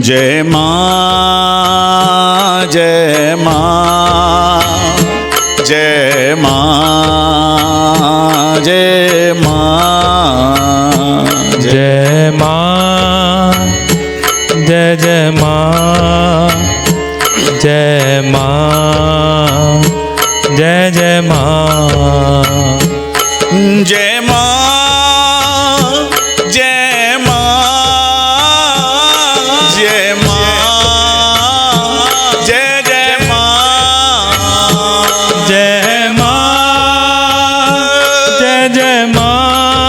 जय माँ जय माँ जय माँ जय माँ जय माँ जय जय माँ जय माँ जय जय माँ जय माँ जय माँ जय माँ जय जय माँ जय माँ जय जय माँ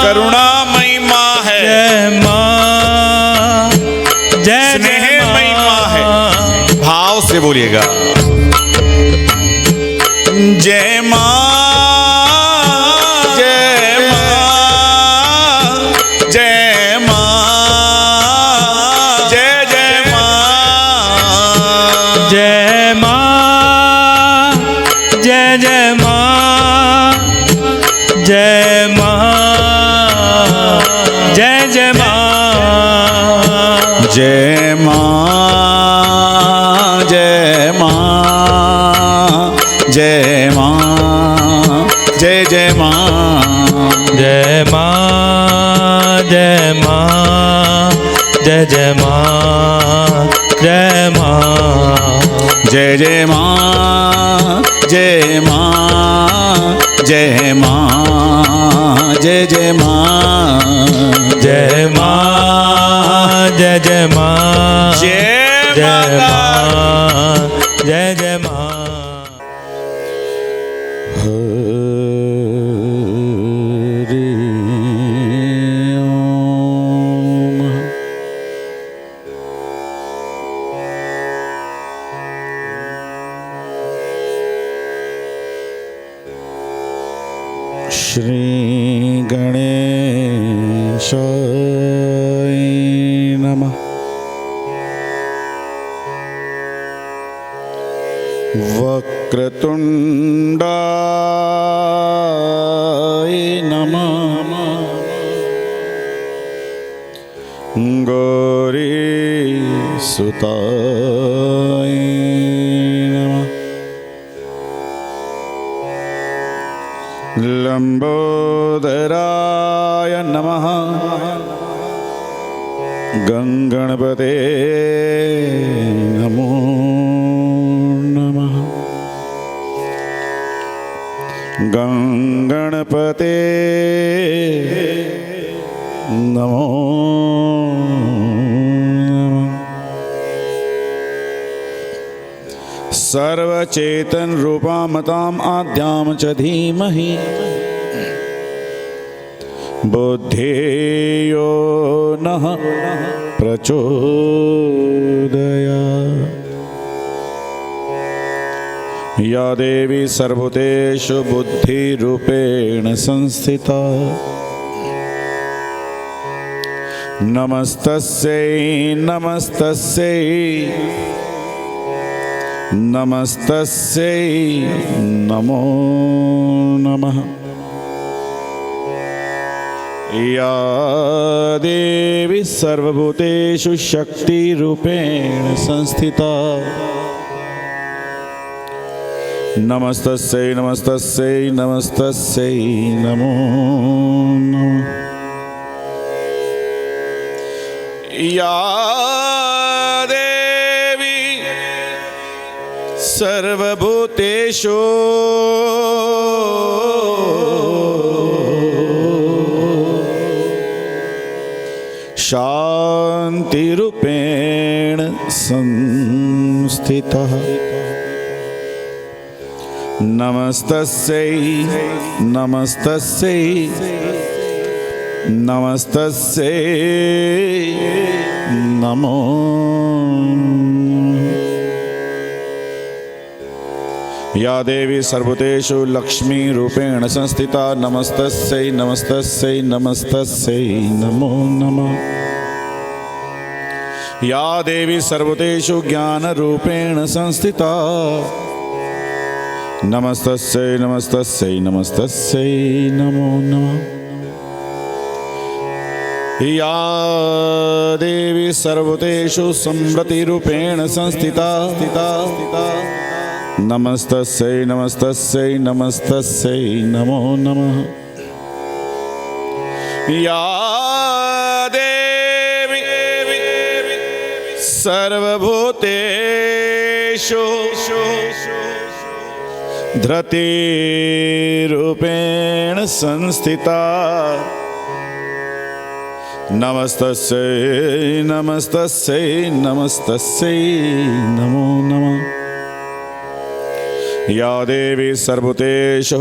करुणामयी माँ है, जय माँ जय स्नेहमयी माँ है। भाव से बोलिएगा जय माँ जय माँ जय माँ जय जय माँ जय माँ जय जय माँ जय माँ जय जय माँ जय माँ जय माँ जय माँ जय जय माँ जय माँ जय माँ जय जय माँ जय माँ जय जय माँ जय माँ जय माँ जय जय माँ जय माँ जय जय माँ जय जय माता माँ जय जय माँ श्री गणेशाय नमः। वक्रतुंडाय नमः। गौरीसुताय नमः। लंबोदराय नमः। गंगणपते नमो नमः। गंगणपते नमो नमः। सर्वचेतन रूपामताम आद्याम च धीमहि बुद्धेयो नः प्रचोदयात्। या देवी सर्वभूतेषु बुद्धिरूपेण संस्थिता नमस्तस्यै नमस्तस्यै नमस्तस्यै नमो नमः। या देवी सर्वभूतेषु शक्तिरूपेण संस्थिता नमस्तस्यै नमस्तस्यै नमस्तस्यै नमो नमः। या देवी सर्वभूतेषु शान्तिरूपेण संस्थितः नमस्तस्यै नमस्तस्यै नमस्तस्यै नमो या देवी सर्वभूतेषु लक्ष्मी रूपेण संस्थिता नमस्तस्यै नमस्तस्यै नमस्तस्यै नमो नमः। या देवी सर्वभूतेषु ज्ञान रूपेण संस्थिता नमस्तस्यै नमस्तस्यै नमस्तस्यै नमो नमः। या देवी सर्वतेषु संवृतिरूपेण संस्थिता नमस्तस्यै नमस्तस्यै नमस्तस्यै नमो नमः। या देवी सर्वभूतेषु धृतिरूपेण संस्थिता नमस्तस्यै नमस्तस्यै नमस्तस्यै नमो नमः। या देवी सर्वभूतेषु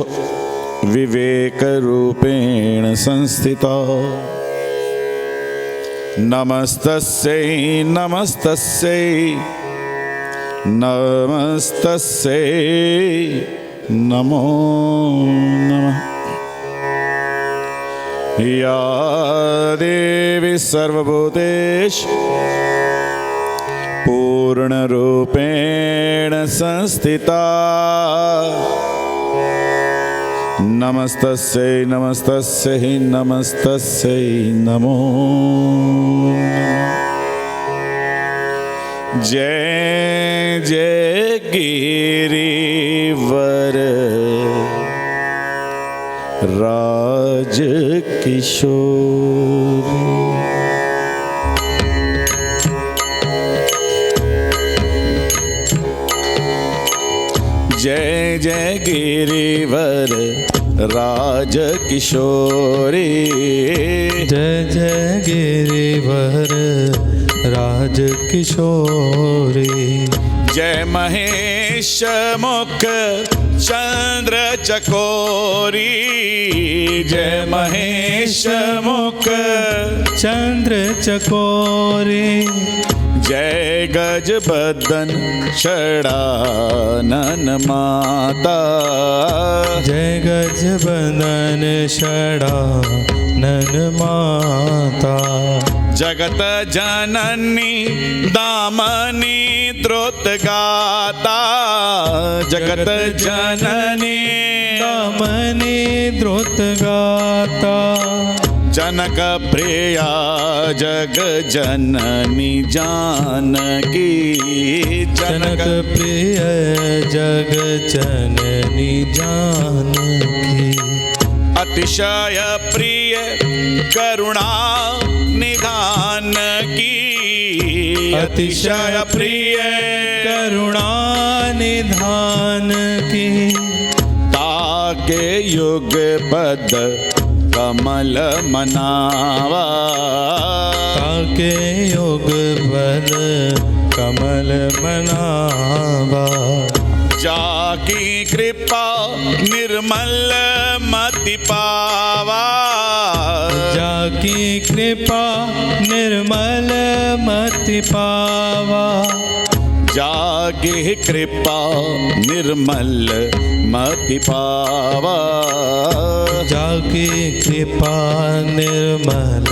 विवेकरूपेण संस्थिता नमस्तस्यै नमस्तस्यै नमस्तस्यै नमो नमः। या देवी सर्वभूतेषु पूर्णरूपेण संस्थिता नमस्तस्यै नमस्तस्यै नमस्तस्यै नमो नमः। जय जय गिरिवर राज किशोर। जय जय गिरिवर राज किशोरी। जय जय गिरिवर राज किशोरी। जय महेश मुख चंद्र चकोरी। जय महेश मुख चंद्र चकोरी। जय गज बदन षडानन माता। जय गज बदन षडानन माता। जगत जननी दामनी द्रुत गाता। जगत जननी दामनी द्रुत गाता। जनक प्रिया जग जननी जानकी। जनक प्रिय जग जननी जानकी। अतिशय प्रिय करुणा निधान की। अतिशय प्रिय करुणा निधान की। ताके युग पद कमल मनावा। ताके योग बल कमल मनावा। जाकी कृपा निर्मल मति पावा। जाकी कृपा निर्मल मति पावा। जाकी कृपा निर्मल मति पावा। जाकी कृपा निर्मल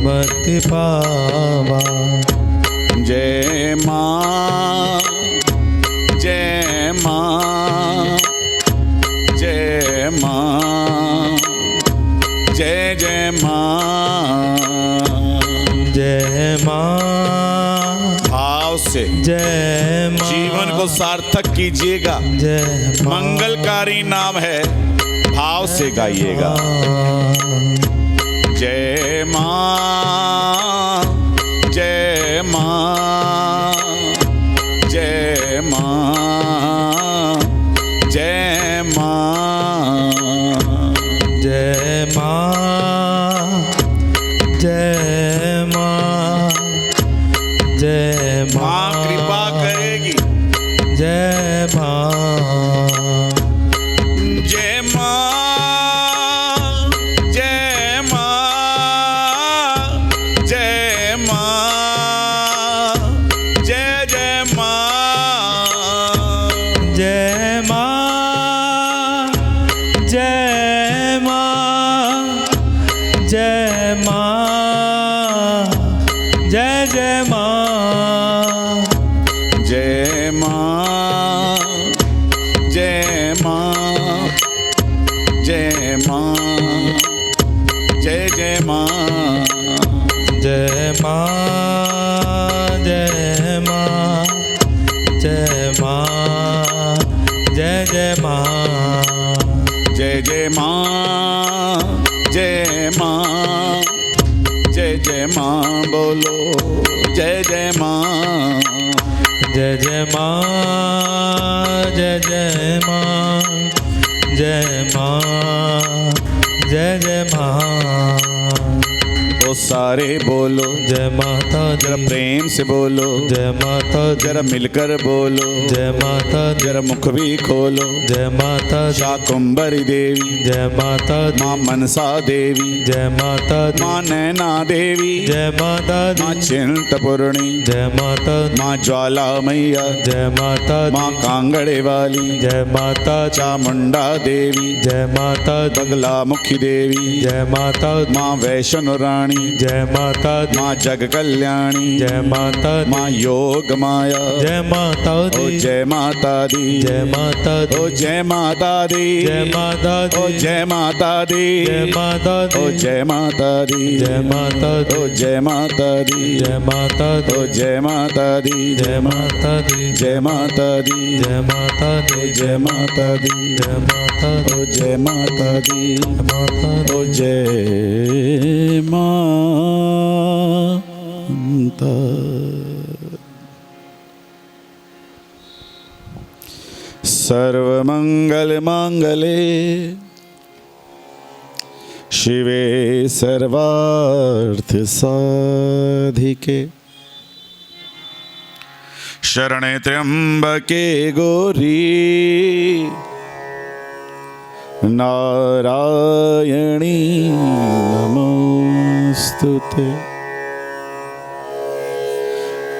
मति पावा। जय माँ जय माँ जय माँ जय जय माँ। जय माँ भाव से जय माँ। जीवन को सार्थक कीजिएगा। जय माँ। मंगलकारी नाम है, भाव से गाइएगा। जय माँ जय माँ जय माँ जय माँ। जय माँ जय माँ जय माँ। माँ कृपा करेगी। जय माँ जय माँ जय माँ जय माँ जय जय माँ। जय माँ जय माँ जय माँ जय जय माँ। जय माँ जय माँ जय माँ जय जय माँ। माँ जय माँ जय माँ जय जय माँ जय जय माँ जय माँ जय जय माँ बोलो जय जय माँ जय जय माँ जय जय माँ जय माँ जय जय माँ वो सारे बोलो जय माता जरा दी प्रेम से बोलो जय माता दी जरा मिलकर बोलो जय माता दी जरा मुख भी खोलो जय माता दी शाकुंभरी देवी जय माता दी माँ मनसा देवी जय माता दी माँ नैना देवी जय माता माँ दी चिंतपूर्णी जय माता दी माँ ज्वाला मैया जय माता माँ दी कांगड़े वाली जय माता दी चामुंडा देवी जय माता दी बगला मुखी देवी जय माता दी माँ वैष्णो रानी जय माता दी माँ जग कल्याणी जय माता दी माँ योग माया जय माता ओ दी जय माता दी जय माता दी ओ जय माता दी जय माता ओ दी जय माता दी जय माता ओ दी जय माता दी जय माता दी ओ जय माता दी जय माता दी ओ जय माता दी जय माता दी जय माता दी जय माता दी जय माता दी जय माता दी ओ जय माता दी माता दी ओ जय माता सर्वमंगल मांगले शिवे सर्वार्थ साधिके शरणे त्र्यंबके गौरी नारायणी नमोस्तुते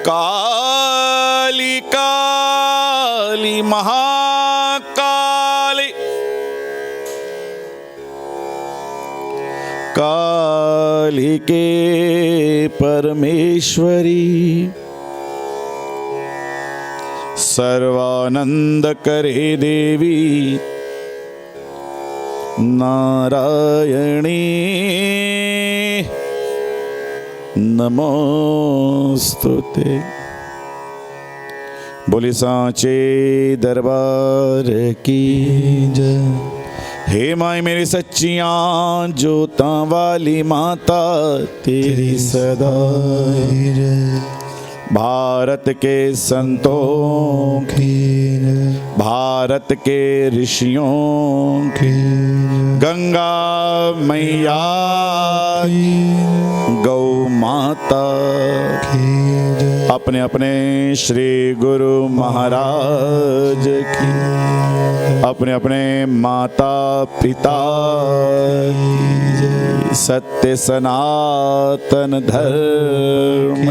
काली काली महाकाली कालिके परमेश्वरी सर्वानंद करे देवी नारायणी नमोस्तुते बोली सांचे दरबार की जय हे माई मेरी सच्चियां जोतां वाली माता तेरी सदा भारत के संतों की भारत के ऋषियों की गंगा मैया गौ माता अपने अपने श्री गुरु महाराज की अपने अपने माता पिता की सत्य सनातन धर्म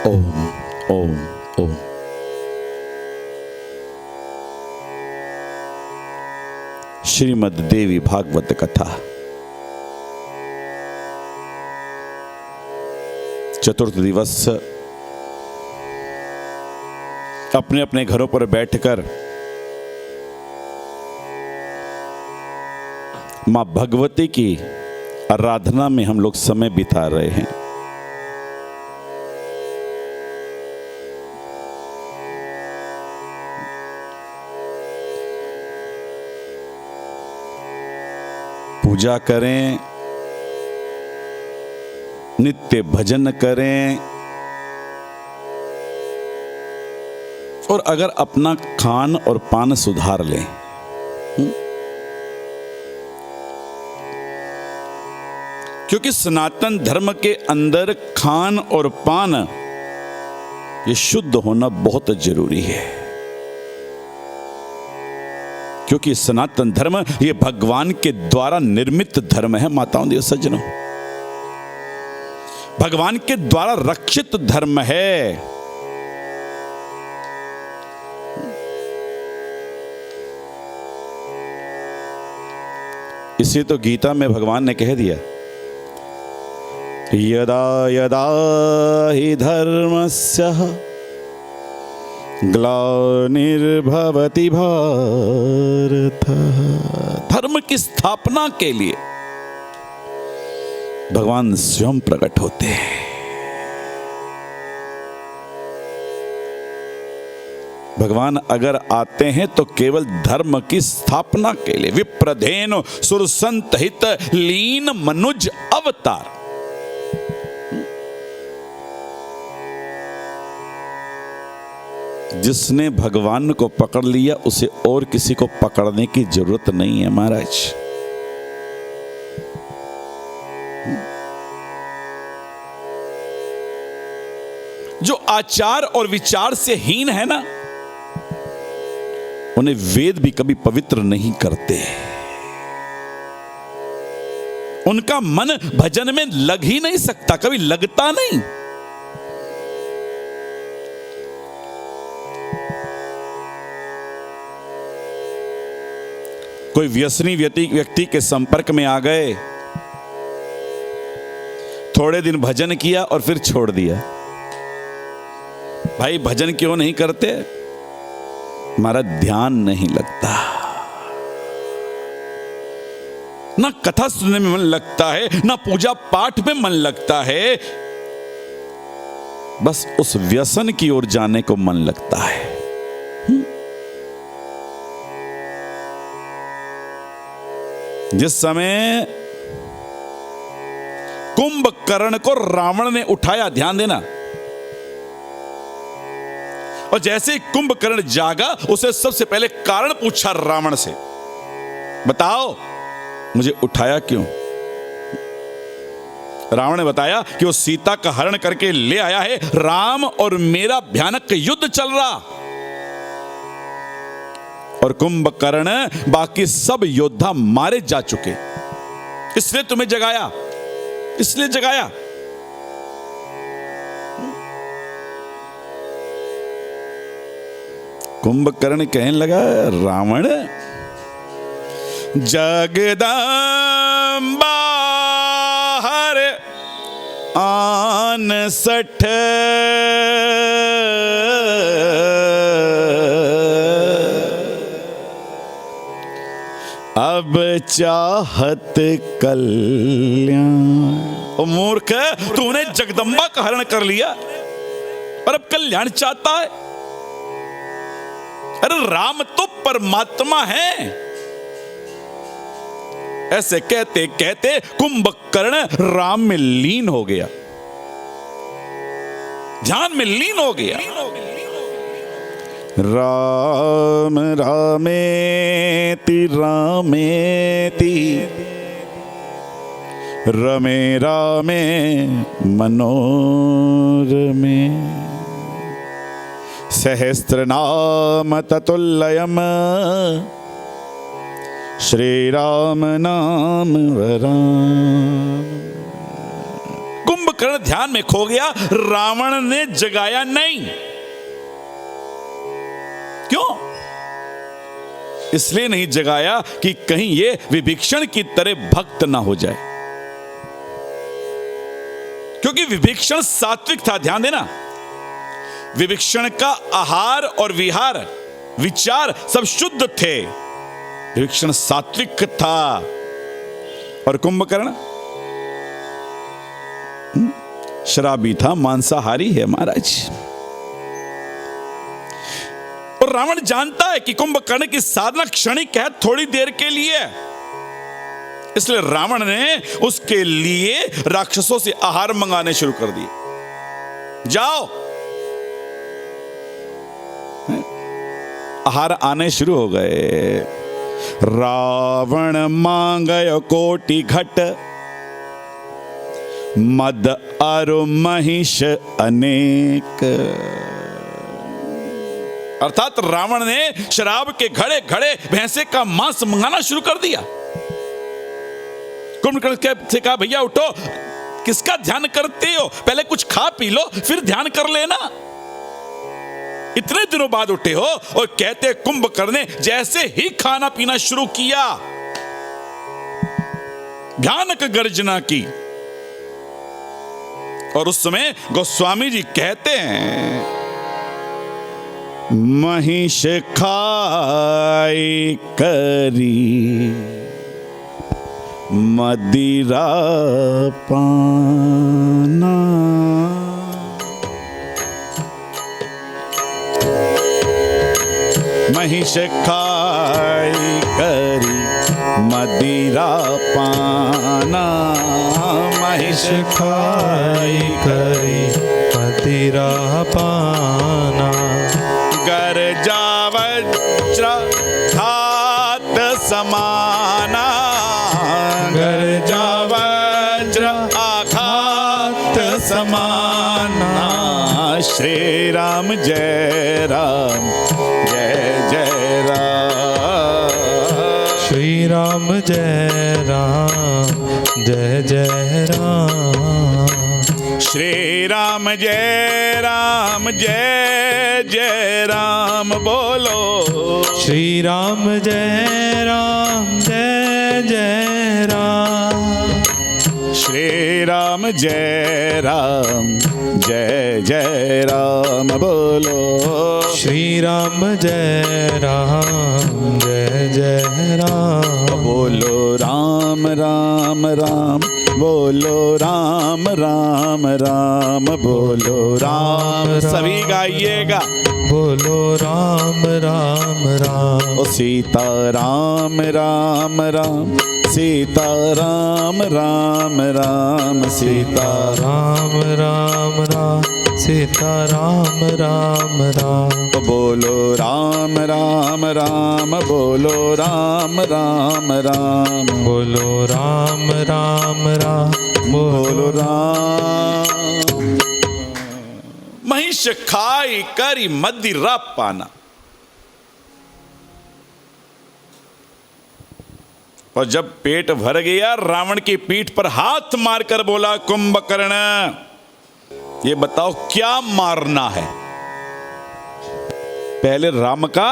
ओम ओम ओम। श्रीमद् देवी भागवत कथा चतुर्थ दिवस अपने अपने घरों पर बैठकर मां भगवती की आराधना में हम लोग समय बिता रहे हैं। पूजा करें, नित्य भजन करें और अगर अपना खान और पान सुधार लें, क्योंकि सनातन धर्म के अंदर खान और पान ये शुद्ध होना बहुत जरूरी है। क्योंकि सनातन धर्म ये भगवान के द्वारा निर्मित धर्म है। माताओं देव सज्जनों, भगवान के द्वारा रक्षित धर्म है। इसे तो गीता में भगवान ने कह दिया, यदा यदा हि धर्मस्य ग्लानिर्भवति भारत। धर्म की स्थापना के लिए भगवान स्वयं प्रकट होते हैं। भगवान अगर आते हैं तो केवल धर्म की स्थापना के लिए। विप्रधेनु सुरसंत हित लीन मनुज अवतार। जिसने भगवान को पकड़ लिया उसे और किसी को पकड़ने की जरूरत नहीं है महाराज। जो आचार और विचार से हीन है ना, उन्हें वेद भी कभी पवित्र नहीं करते। उनका मन भजन में लग ही नहीं सकता, कभी लगता नहीं। कोई व्यसनी व्यक्ति के संपर्क में आ गए, थोड़े दिन भजन किया और फिर छोड़ दिया। भाई भजन क्यों नहीं करते? हमारा ध्यान नहीं लगता, ना कथा सुनने में मन लगता है, ना पूजा पाठ में मन लगता है, बस उस व्यसन की ओर जाने को मन लगता है। जिस समय कुंभकर्ण को रावण ने उठाया, ध्यान देना, और जैसे ही कुंभकर्ण जागा उसे सबसे पहले कारण पूछा रावण से, बताओ मुझे उठाया क्यों? रावण ने बताया कि वो सीता का हरण करके ले आया है, राम और मेरा भयानक युद्ध चल रहा, और कुंभकर्ण बाकी सब योद्धा मारे जा चुके, इसलिए तुम्हें जगाया, इसलिए जगाया। कुंभकर्ण कहने लगा, रावण जगदम्बा हर आन सठ अब चाहत कल्याण। ओ मूर्ख, तूने जगदम्बा का हरण कर लिया और अब कल्याण चाहता है? अरे राम तो परमात्मा है। ऐसे कहते कहते कुंभकर्ण राम में लीन हो गया, ध्यान में लीन हो गया। राम रामेति रामेति रमे रामे मनोरमे सहस्रनाम ततुल्यम श्री राम नाम वराम। कुंभकर्ण ध्यान में खो गया, रावण ने जगाया नहीं। क्यों? इसलिए नहीं जगाया कि कहीं ये विभीषण की तरह भक्त ना हो जाए, क्योंकि विभीषण सात्विक था। ध्यान देना, विभीषण का आहार और विहार विचार सब शुद्ध थे, विभीषण सात्विक था। और कुंभकर्ण शराबी था, मांसाहारी है महाराज। और रावण जानता है कि कुंभकर्ण की साधना क्षणिक है, थोड़ी देर के लिए, इसलिए रावण ने उसके लिए राक्षसों से आहार मंगाने शुरू कर दिए। जाओ, आहार आने शुरू हो गए। रावण मांगयो कोटि घट मद अरु महिष अनेक। अर्थात रावण ने शराब के घड़े घड़े भैंसे का मांस मंगाना शुरू कर दिया। कुंभकर्ण से कहा, भैया उठो, किसका ध्यान करते हो? पहले कुछ खा पी लो, फिर ध्यान कर लेना। इतने दिनों बाद उठे हो। और कहते कुंभकर्ण ने जैसे ही खाना पीना शुरू किया, भयानक गर्जना की। और उस समय गोस्वामी जी कहते हैं, महिष खाई करी मदिरा पाना। महिष खाई करी मदिरा पाना। महिष खाई करी मदिरा पाना। गर्जा वज्र घात समाना। गर्जा वज्र आघात समाना। श्री राम जय राम जय जय राम। श्री राम जय राम जय जय राम। श्री राम जय राम जय जय राम बोलो। श्री राम जय राम जय जय राम। श्री राम जय राम जय जय राम बोलो। श्री राम जय राम जय जय राम। बोलो राम राम राम बोलो राम राम राम बोलो राम। सभी गाइएगा। बोलो राम राम राम। ओ सीता राम राम राम सीता राम राम राम सीता राम राम राम सीता राम राम राम। बोलो राम राम राम बोलो राम राम राम बोलो राम राम राम बोलो राम। महिष खाई करी मदिरा पाना। और जब पेट भर गया रावण की पीठ पर हाथ मारकर बोला कुंभकर्ण ये बताओ क्या मारना है। पहले राम का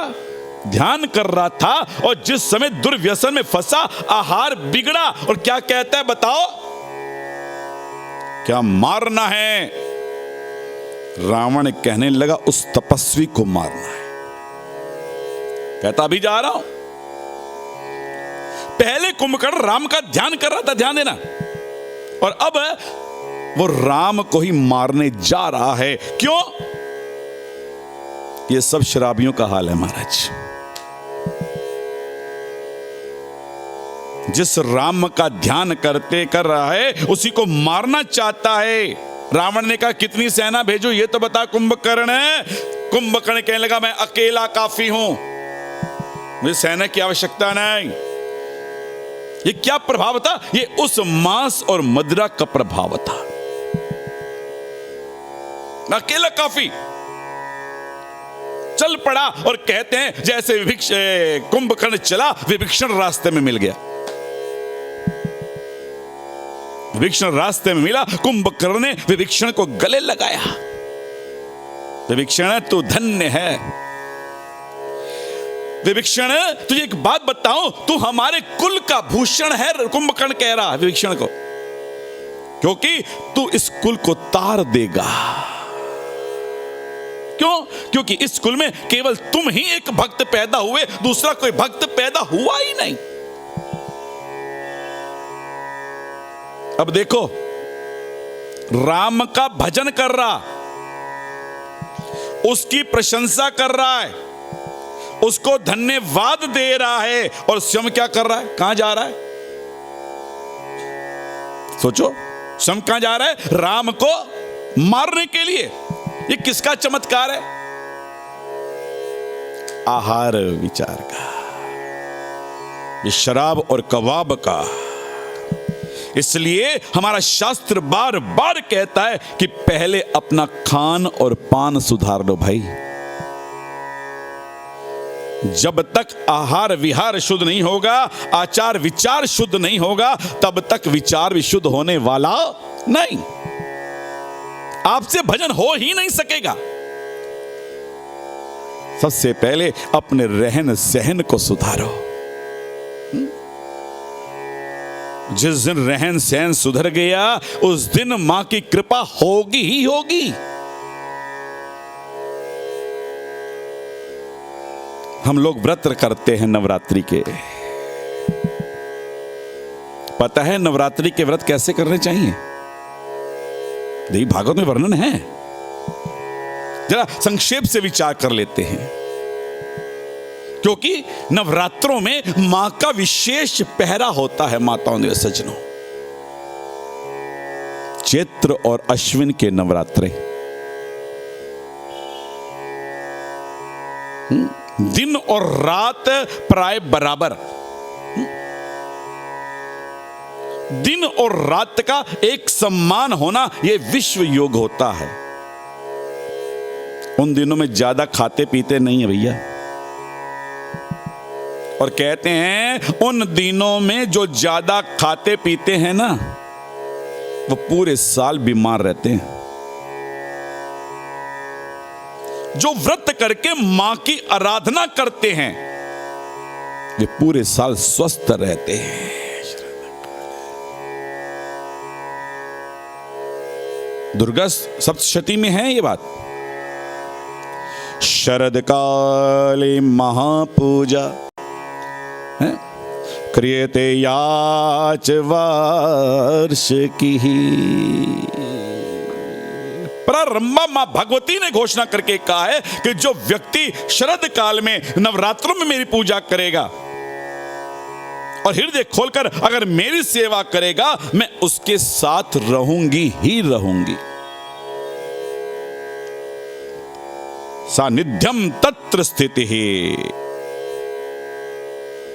ध्यान कर रहा था और जिस समय दुर्व्यसन में फंसा आहार बिगड़ा और क्या कहता है बताओ क्या मारना है। रावण कहने लगा उस तपस्वी को मारना है। कहता अभी जा रहा हूं। पहले कुंभकर्ण राम का ध्यान कर रहा था, ध्यान देना, और अब वो राम को ही मारने जा रहा है। क्यों? ये सब शराबियों का हाल है महाराज। जिस राम का ध्यान करते कर रहा है उसी को मारना चाहता है। रावण ने कहा कितनी सेना भेजो ये तो बता कुंभकर्ण। कुंभकर्ण कहने लगा मैं अकेला काफी हूं, मुझे सेना की आवश्यकता नहीं। ये क्या प्रभाव था? ये उस मांस और मदिरा का प्रभाव था। अकेला काफी चल पड़ा और कहते हैं जैसे कुंभकर्ण चला विभीषण रास्ते में मिल गया। विभीषण रास्ते में मिला, कुंभकर्ण ने विभीषण को गले लगाया। विभीषण तू धन्य है। विभीषण तुझे एक बात बताऊं, तू हमारे कुल का भूषण है। कुंभकर्ण कह रहा है विभीषण को, क्योंकि तू इस कुल को तार देगा। क्यों? क्योंकि इस कुल में केवल तुम ही एक भक्त पैदा हुए, दूसरा कोई भक्त पैदा हुआ ही नहीं। अब देखो राम का भजन कर रहा, उसकी प्रशंसा कर रहा है, उसको धन्यवाद दे रहा है, और स्वयं क्या कर रहा है? कहां जा रहा है? सोचो, स्वयं कहां जा रहा है? राम को मारने के लिए। ये किसका चमत्कार है? आहार विचार का, ये शराब और कबाब का। इसलिए हमारा शास्त्र बार बार कहता है कि पहले अपना खान और पान सुधार लो भाई। जब तक आहार विहार शुद्ध नहीं होगा, आचार विचार शुद्ध नहीं होगा, तब तक विचार भी शुद्ध होने वाला नहीं। आपसे भजन हो ही नहीं सकेगा। सबसे पहले अपने रहन सहन को सुधारो। जिस दिन रहन सहन सुधर गया उस दिन मां की कृपा होगी ही होगी। हम लोग व्रत करते हैं नवरात्रि के, पता है नवरात्रि के व्रत कैसे करने चाहिए? देवी भागवत में वर्णन है, जरा संक्षेप से विचार कर लेते हैं। क्योंकि नवरात्रों में मां का विशेष पहरा होता है। माताओं ने सज्जनों, चैत्र और अश्विन के नवरात्रे दिन और रात प्राय बराबर, दिन और रात का एक समान होना यह विश्व योग होता है। उन दिनों में ज्यादा खाते पीते नहीं है भैया, और कहते हैं उन दिनों में जो ज्यादा खाते पीते हैं ना, वो पूरे साल बीमार रहते हैं। जो व्रत करके मां की आराधना करते हैं वे पूरे साल स्वस्थ रहते हैं। दुर्गा सप्तशती में है ये बात। शरद काले महापूजा है, क्रियते याच वर्ष की। प्रारंभा मां भगवती ने घोषणा करके कहा है कि जो व्यक्ति शरद काल में नवरात्रों में मेरी पूजा करेगा और हृदय खोलकर अगर मेरी सेवा करेगा, मैं उसके साथ रहूंगी ही रहूंगी। सानिध्यम तत्र स्थिति है।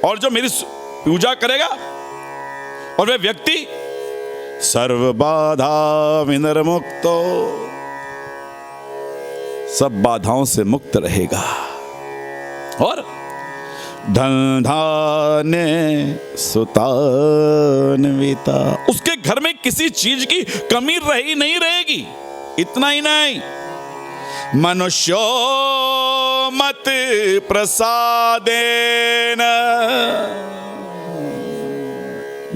और जो मेरी पूजा करेगा और वह व्यक्ति सर्व बाधा विनिर्मुक्तो, सब बाधाओं से मुक्त रहेगा। और धन धान्य सुतान्विता, उसके घर में किसी चीज की कमी रही नहीं रहेगी। इतना ही नहीं, मनुष्यो मत प्रसादेन,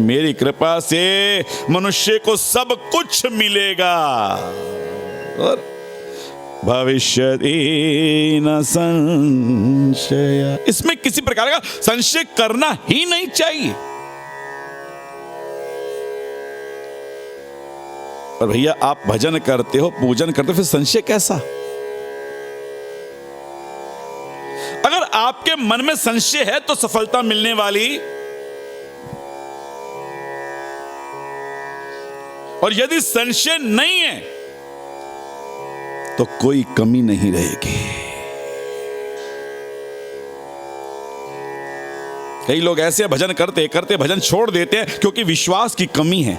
मेरी कृपा से मनुष्य को सब कुछ मिलेगा। और भविष्यति न संशय, इसमें किसी प्रकार का संशय करना ही नहीं चाहिए। और भैया आप भजन करते हो, पूजन करते हो, फिर संशय कैसा? अगर आपके मन में संशय है तो सफलता मिलने वाली, और यदि संशय नहीं है तो कोई कमी नहीं रहेगी। कई लोग ऐसे भजन करते करते भजन छोड़ देते हैं क्योंकि विश्वास की कमी है।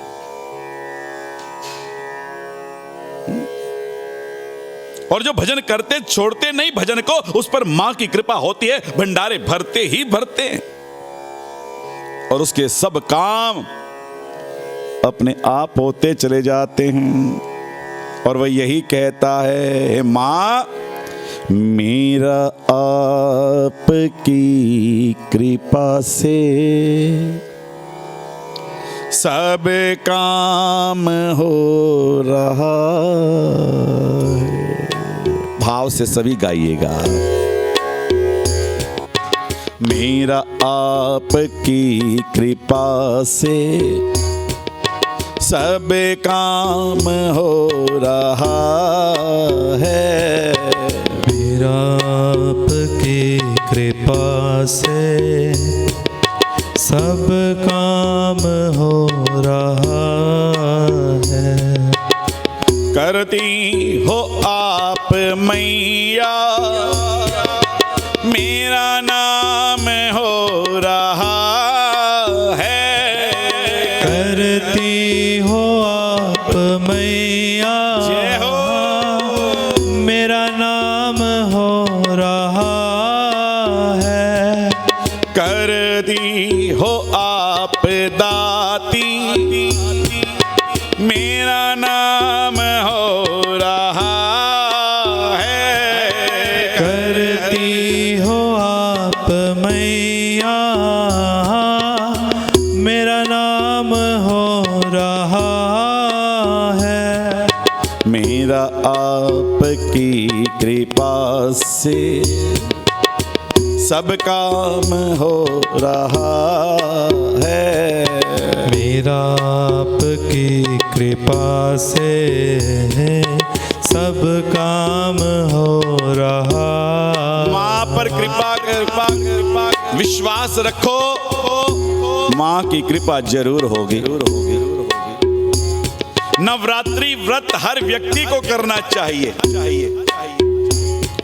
और जो भजन करते छोड़ते नहीं भजन को, उस पर मां की कृपा होती है, भंडारे भरते ही भरते हैं और उसके सब काम अपने आप होते चले जाते हैं। और वह यही कहता है, मां मेरा आपकी कृपा से सब काम हो रहा है। भाव से सभी गाइएगा। मेरा आपकी कृपा से सब काम हो रहा है। मेरा आपकी कृपा से सब काम हो रहा है। करती हो आप मैया, मेरा नाम हो रहा है। करती हो आप मैया, जय हो। मेरा नाम हो रहा है। करती हो आप दाती, मेरा नाम हो रहा है। करती हो आप मैया, मेरा नाम हो रहा है। मेरा आपकी कृपा से सब काम हो रहा है। मेरा आपकी कृपा से सब काम हो रहा। माँ पर कृपा कृपा कृपा विश्वास रखो, माँ की कृपा जरूर होगी। नवरात्रि व्रत हर व्यक्ति को करना चाहिए।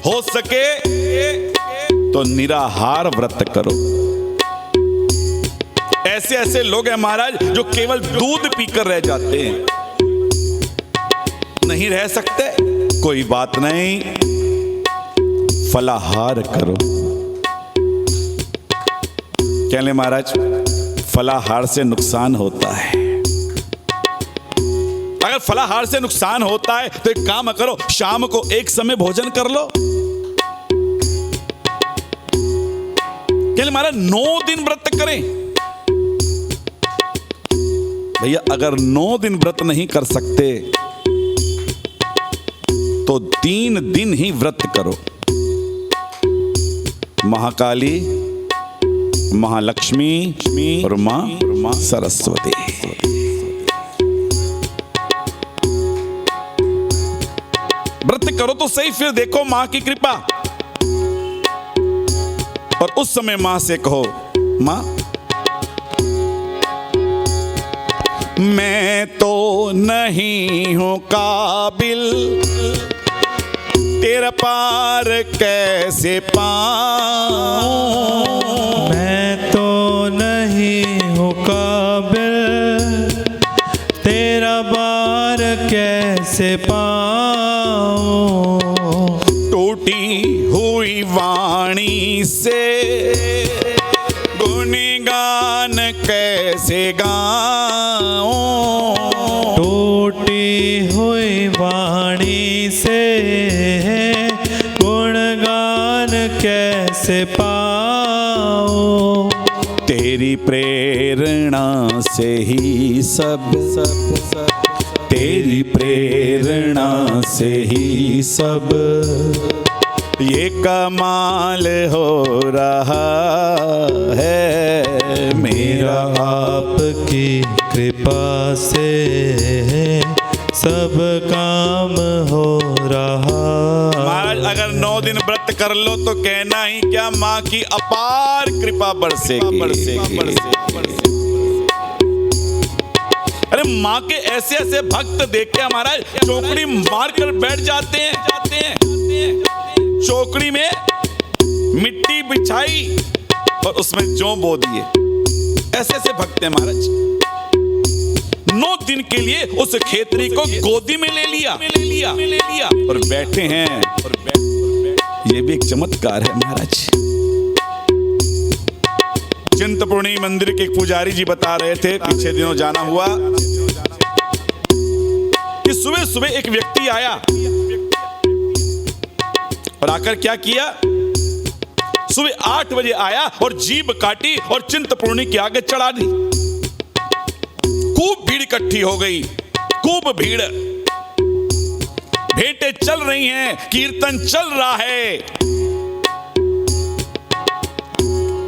हो सके तो निराहार व्रत करो। ऐसे ऐसे लोग हैं महाराज जो केवल दूध पीकर रह जाते हैं। नहीं रह सकते, कोई बात नहीं, फलाहार करो। कह ले महाराज फलाहार से नुकसान होता है। अगर फलाहार से नुकसान होता है तो एक काम करो, शाम को एक समय भोजन कर लो। कह ले महाराज 9 दिन व्रत करें। भैया अगर 9 दिन व्रत नहीं कर सकते तो 3 दिन ही व्रत करो। महाकाली, महालक्ष्मी और मां सरस्वती। व्रत करो तो सही, फिर देखो मां की कृपा। और उस समय मां से कहो, मां मैं तो नहीं हूं काबिल, तेरा पार कैसे पाऊं। मैं तो नहीं हूँ काबिल, तेरा पार कैसे पाऊं। टूटी हुई वाणी से गुणगान कैसे गाऊं। टूटी हुई वाणी से गुणगान कैसे पाऊं। तेरी प्रेरणा से ही सब तेरी प्रेरणा से ही सब ये कमाल हो रहा है। मेरा आपकी कृपा से सब काम हो रहा। महाराज अगर 9 दिन व्रत कर लो तो कहना ही क्या, माँ की अपार कृपा बरसेगी। अरे माँ के ऐसे ऐसे भक्त देख के हमारा चौकड़ी मार कर बैठ जाते हैं। चौकड़ी में मिट्टी बिछाई और उसमें जौ बो दिए। ऐसे ऐसे भक्त हैं महाराज। 9 दिन के लिए उस खेतरी को गोदी में ले लिया और बैठे हैं। ये भी एक चमत्कार है महाराज। चिंतपूर्णी मंदिर के एक पुजारी जी बता रहे थे, पीछे दिनों जाना हुआ कि सुबह सुबह एक व्यक्ति आया और आकर क्या किया, सुबह 8 बजे आया और जीभ काटी और चिंतपूर्णी के आगे चढ़ा दी। खूब भीड़ इकट्ठी हो गई, खूब भीड़, भेंटें चल रही हैं, कीर्तन चल रहा है।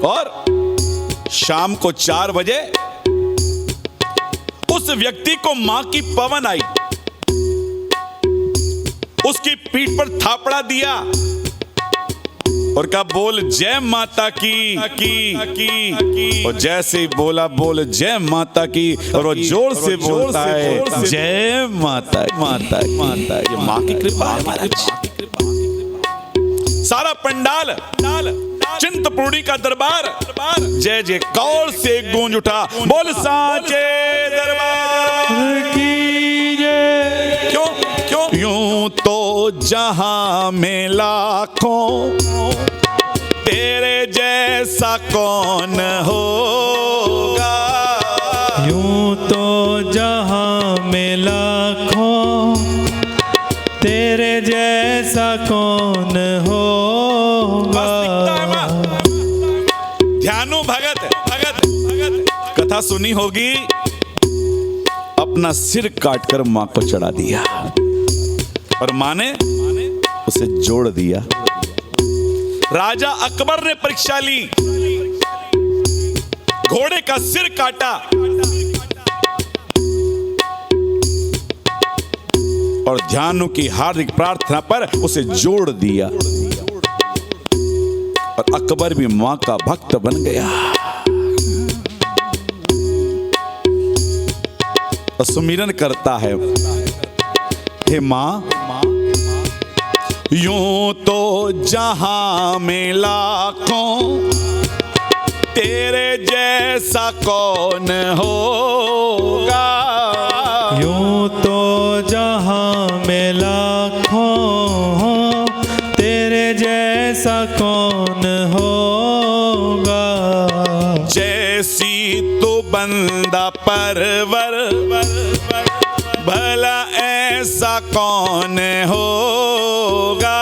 और शाम को 4 बजे उस व्यक्ति को मां की पवन आई, उसकी पीठ पर थापड़ा दिया और कहा बोल जय माता की। और जैसे ही बोला बोल जय माता की, और वो जोर से बोलता है जय माता माता माता। ये माँ की कृपा है महाराज। सारा पंडाल चिंतपूर्णी का दरबार जय जय कौर से गूंज उठा। बोल साचे दरबार की जय। क्यों क्यों? यूं तो जहां में लाखों तेरे जैसा कौन होगा। यूं तो जहां में लाखों तेरे जैसा कौन होगा। ध्यानु भगत कथा सुनी होगी, अपना सिर काटकर मां को चढ़ा दिया और मां ने उसे जोड़ दिया। राजा अकबर ने परीक्षा ली, घोड़े का सिर काटा और ध्यानु की हार्दिक प्रार्थना पर उसे जोड़ दिया और अकबर भी मां का भक्त बन गया और सुमिरन करता है, हे मां, यूं तो जहां में लाखों तेरे जैसा कौन होगा। यूं तो जहां में लाखों तेरे जैसा कौन होगा। जैसी तू बंदा परवर भला ऐसा कौन होगा।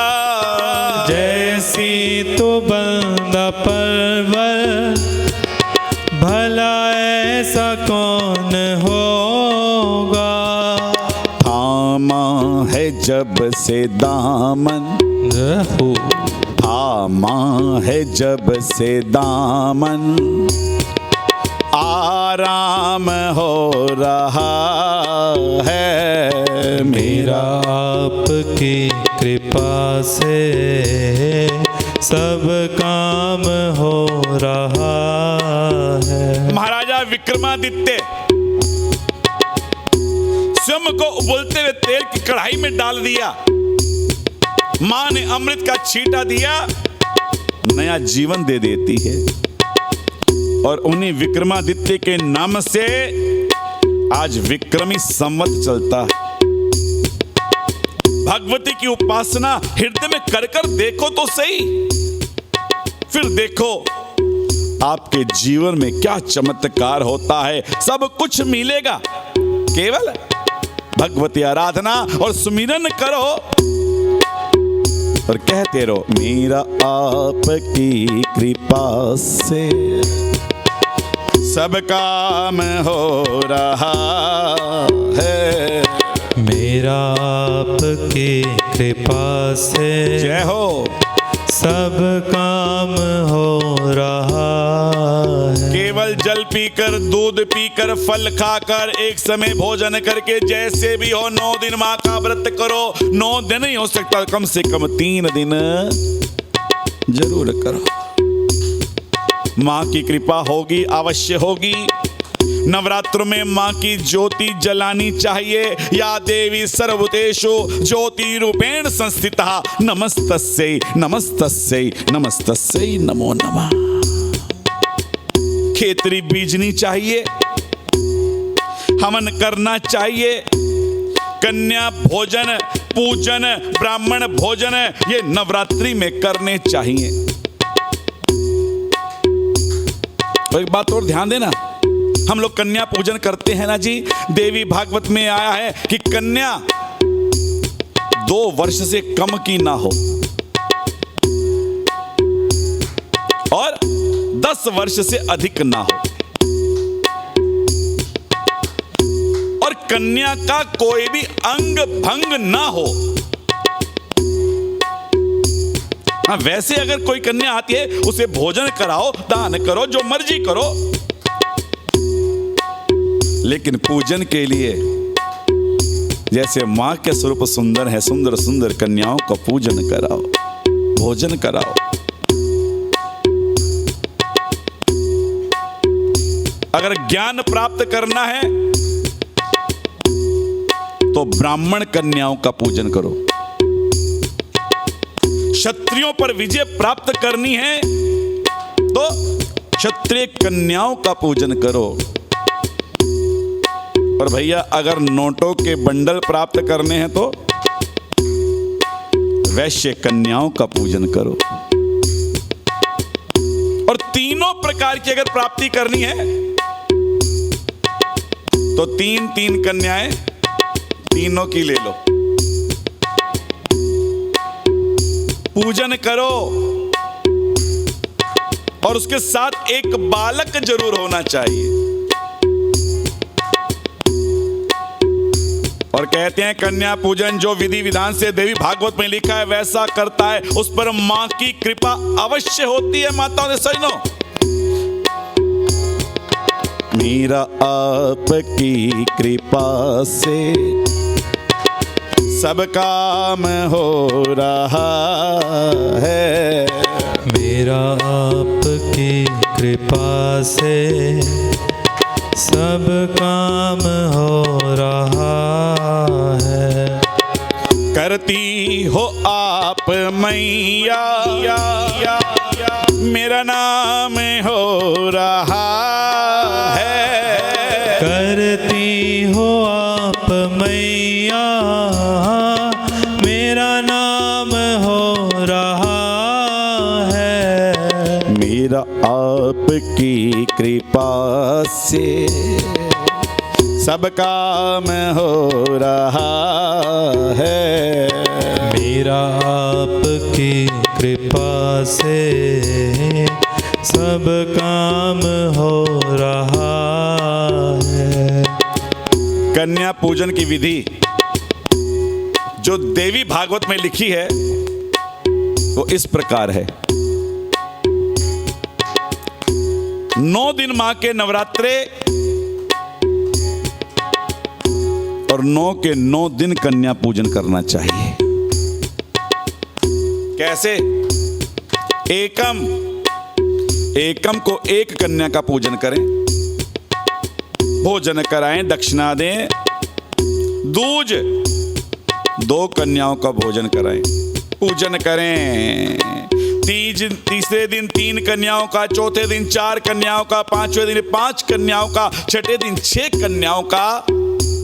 जैसी तू बंदा परवर भला ऐसा कौन होगा। थामा है जब से दामन, थामा है जब से दामन, आराम हो रहा है मेरा। आपकी कृपा से सब काम हो रहा है। महाराजा विक्रमादित्य स्वयं को उबलते हुए तेल की कढ़ाई में डाल दिया, मां ने अमृत का छींटा दिया, नया जीवन दे देती है और उन्हीं विक्रमादित्य के नाम से आज विक्रमी संवत चलता है। भगवती की उपासना हृदय में कर कर देखो तो सही, फिर देखो आपके जीवन में क्या चमत्कार होता है। सब कुछ मिलेगा, केवल भगवती आराधना और सुमिरन करो और कहते रहो, मेरा आपकी कृपा से सब काम हो रहा है। मेरा आपकी कृपा से जय हो, सब काम हो रहा है। केवल जल पीकर, दूध पीकर, फल खाकर, एक समय भोजन करके जैसे भी हो 9 दिन मां का व्रत करो। 9 दिन नहीं हो सकता, कम से कम 3 दिन जरूर करो। मां की कृपा होगी, अवश्य होगी। नवरात्रों में मां की ज्योति जलानी चाहिए। या देवी सर्वभूतेषु ज्योति रूपेण संस्थिता, नमस्तस्यै नमस्तस्यै नमस्तस्यै नमो नमः। खेतरी बीजनी चाहिए, हवन करना चाहिए, कन्या भोजन, पूजन, ब्राह्मण भोजन ये नवरात्रि में करने चाहिए। तो एक बात और ध्यान देना, हम लोग कन्या पूजन करते हैं ना जी। देवी भागवत में आया है कि कन्या 2 वर्ष से कम की ना हो और 10 वर्ष से अधिक ना हो, और कन्या का कोई भी अंग भंग ना हो। हाँ, वैसे अगर कोई कन्या आती है उसे भोजन कराओ, दान करो, जो मर्जी करो, लेकिन पूजन के लिए जैसे मां के स्वरूप सुंदर है, सुंदर सुंदर कन्याओं का पूजन कराओ, भोजन कराओ। अगर ज्ञान प्राप्त करना है तो ब्राह्मण कन्याओं का पूजन करो। क्षत्रियों पर विजय प्राप्त करनी है तो क्षत्रिय कन्याओं का पूजन करो। और भैया अगर नोटों के बंडल प्राप्त करने हैं तो वैश्य कन्याओं का पूजन करो। और तीनों प्रकार की अगर प्राप्ति करनी है तो 3-3 कन्याएं तीनों की ले लो, पूजन करो। और उसके साथ एक बालक जरूर होना चाहिए। और कहते हैं कन्या पूजन जो विधि विधान से देवी भागवत में लिखा है वैसा करता है, उस पर मां की कृपा अवश्य होती है। माताओं ने सुनो, मेरा आपकी कृपा से सब काम हो रहा है। मेरा आपकी कृपा से सब काम हो रहा है। करती हो आप मैया, मेरा नाम हो रहा है। करती हो आप मैया, मेरा नाम हो रहा है। मेरा आपकी कृपा से सब काम हो रहा है। मेरा आपकी कृपा से सब काम हो रहा है। कन्या पूजन की विधि जो देवी भागवत में लिखी है वो इस प्रकार है। 9 दिन मां के नवरात्रे और 9 के 9 दिन कन्या पूजन करना चाहिए। कैसे? एकम को एक कन्या का पूजन करें, भोजन कराएं, दक्षिणा दें। दूज 2 कन्याओं का भोजन कराएं, पूजन करें। तीसरे दिन 3 कन्याओं का, चौथे दिन 4 कन्याओं का, 5वें दिन 5 कन्याओं का, छठे दिन 6 कन्याओं का,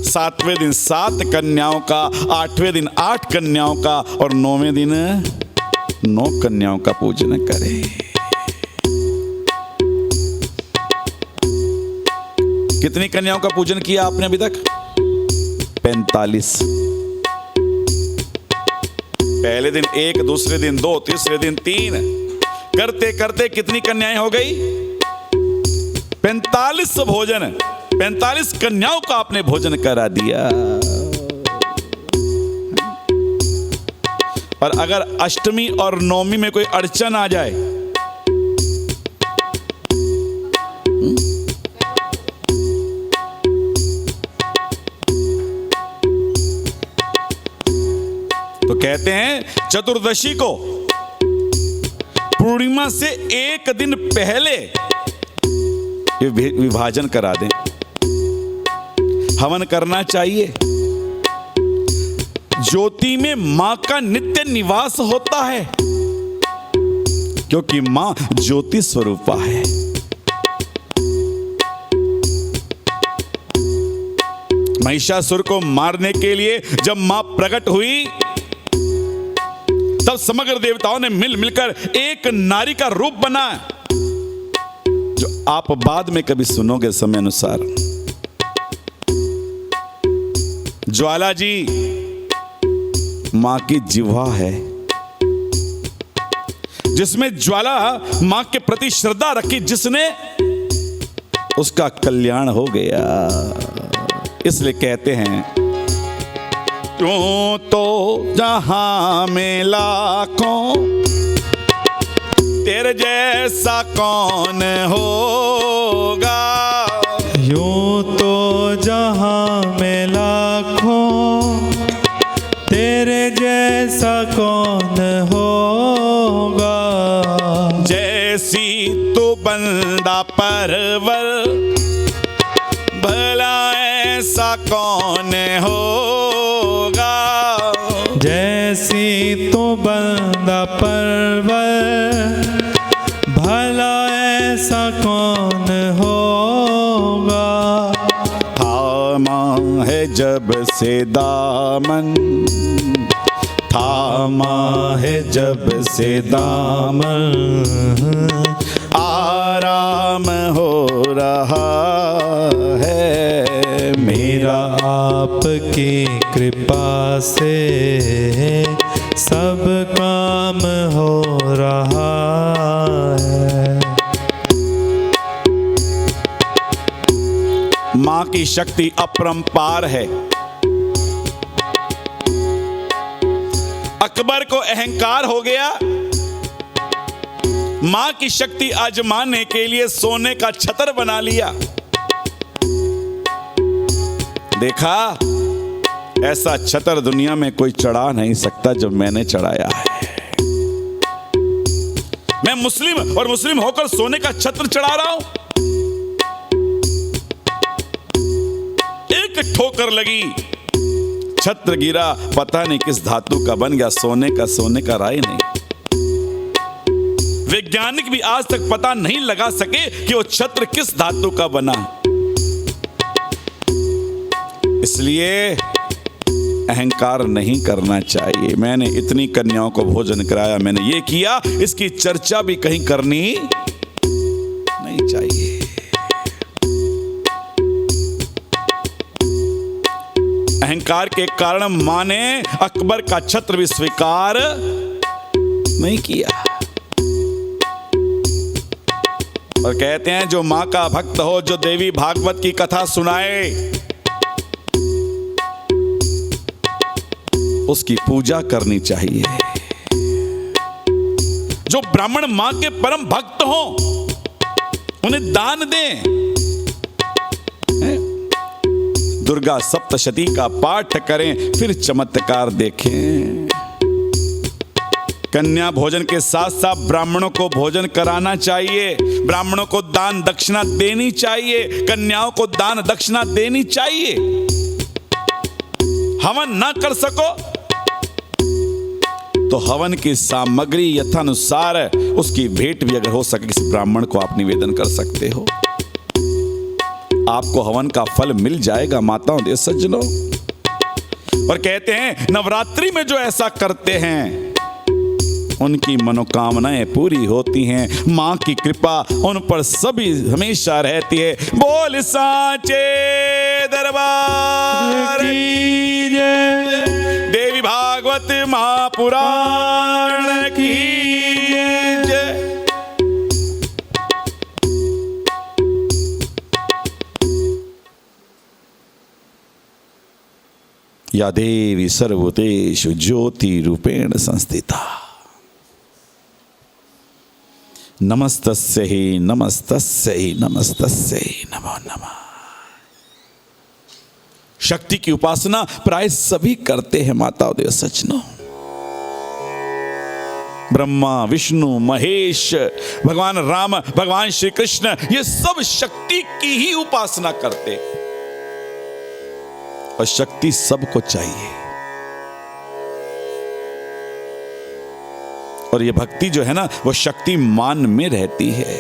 7वें दिन 7 कन्याओं का, 8वें दिन 8 कन्याओं का और 9वें दिन 9 कन्याओं का पूजन करें। कितनी कन्याओं का पूजन किया आपने अभी तक? 45। पहले दिन 1, दूसरे दिन 2, तीसरे दिन 3, करते करते कितनी कन्याएं हो गई? 45 भोजन, 45 कन्याओं का आपने भोजन करा दिया। और अगर अष्टमी और नवमी में कोई अड़चन आ जाए तो कहते हैं चतुर्दशी को पूर्णिमा से 1 दिन पहले विभाजन करा दें, हवन करना चाहिए। ज्योति में मां का नित्य निवास होता है क्योंकि मां ज्योति स्वरूपा है। महिषासुर को मारने के लिए जब मां प्रकट हुई तब समग्र देवताओं ने मिलकर एक नारी का रूप बनाया, जो आप बाद में कभी सुनोगे समय अनुसार। ज्वाला जी मां की जिह्वा है, जिसमें ज्वाला मां के प्रति श्रद्धा रखी, जिसने उसका कल्याण हो गया। इसलिए कहते हैं यूं तो जहां में लाखों तेरे जैसा कौन होगा। यूं तो जहां में लाखों तेरे जैसा कौन होगा। जैसी तू बंदा परवर भला ऐसा कौन होगा। जैसी तो बंदा परवर भला ऐसा कौन होगा। थामा है जब से दामन, थामा है जब से दामन, आराम हो रहा है। मेरा आपकी कृपा से सब काम हो रहा है। मां की शक्ति अपरंपार है। अकबर को अहंकार हो गया, मां की शक्ति आजमाने के लिए सोने का छतर बना लिया। देखा, ऐसा छतर दुनिया में कोई चढ़ा नहीं सकता जो मैंने चढ़ाया है। मैं मुस्लिम और मुस्लिम होकर सोने का छत्र चढ़ा रहा हूं। एक ठोकर लगी, छत्र गिरा, पता नहीं किस धातु का बन गया, सोने का रहा ही नहीं। वैज्ञानिक भी आज तक पता नहीं लगा सके कि वो छत्र किस धातु का बना। इसलिए अहंकार नहीं करना चाहिए। मैंने इतनी कन्याओं को भोजन कराया, मैंने ये किया, इसकी चर्चा भी कहीं करनी नहीं चाहिए। अहंकार के कारण मां ने अकबर का छत्र भी स्वीकार नहीं किया। और कहते हैं जो मां का भक्त हो, जो देवी भागवत की कथा सुनाए, उसकी पूजा करनी चाहिए। जो ब्राह्मण मां के परम भक्त हो, उन्हें दान दें। दुर्गा सप्तशती का पाठ करें, फिर चमत्कार देखें। कन्या भोजन के साथ साथ ब्राह्मणों को भोजन कराना चाहिए, ब्राह्मणों को दान दक्षिणा देनी चाहिए, कन्याओं को दान दक्षिणा देनी चाहिए। हवन ना कर सको तो हवन की सामग्री यथानुसार उसकी भेंट भी अगर हो सके किसी ब्राह्मण को आप निवेदन कर सकते हो। आपको हवन का फल मिल जाएगा माताओं दे सज्जनों। और कहते हैं नवरात्रि में जो ऐसा करते हैं उनकी मनोकामनाएं पूरी होती हैं। मां की कृपा उन पर सभी हमेशा रहती है। बोल साचे दरबार की जय, देवी भागवत महापुराण की जय। या देवी सर्वभूतेषु ज्योति रूपेण संस्थिता, नमस्तस्यै ही नमस्तस्यै ही नमस्तस्यै ही नमो नमः। शक्ति की उपासना प्राय सभी करते हैं माताओं देव सज्जनों। ब्रह्मा विष्णु महेश, भगवान राम, भगवान श्री कृष्ण, ये सब शक्ति की ही उपासना करते। और शक्ति सबको चाहिए। और ये भक्ति जो है ना, वो शक्तिमान में रहती है।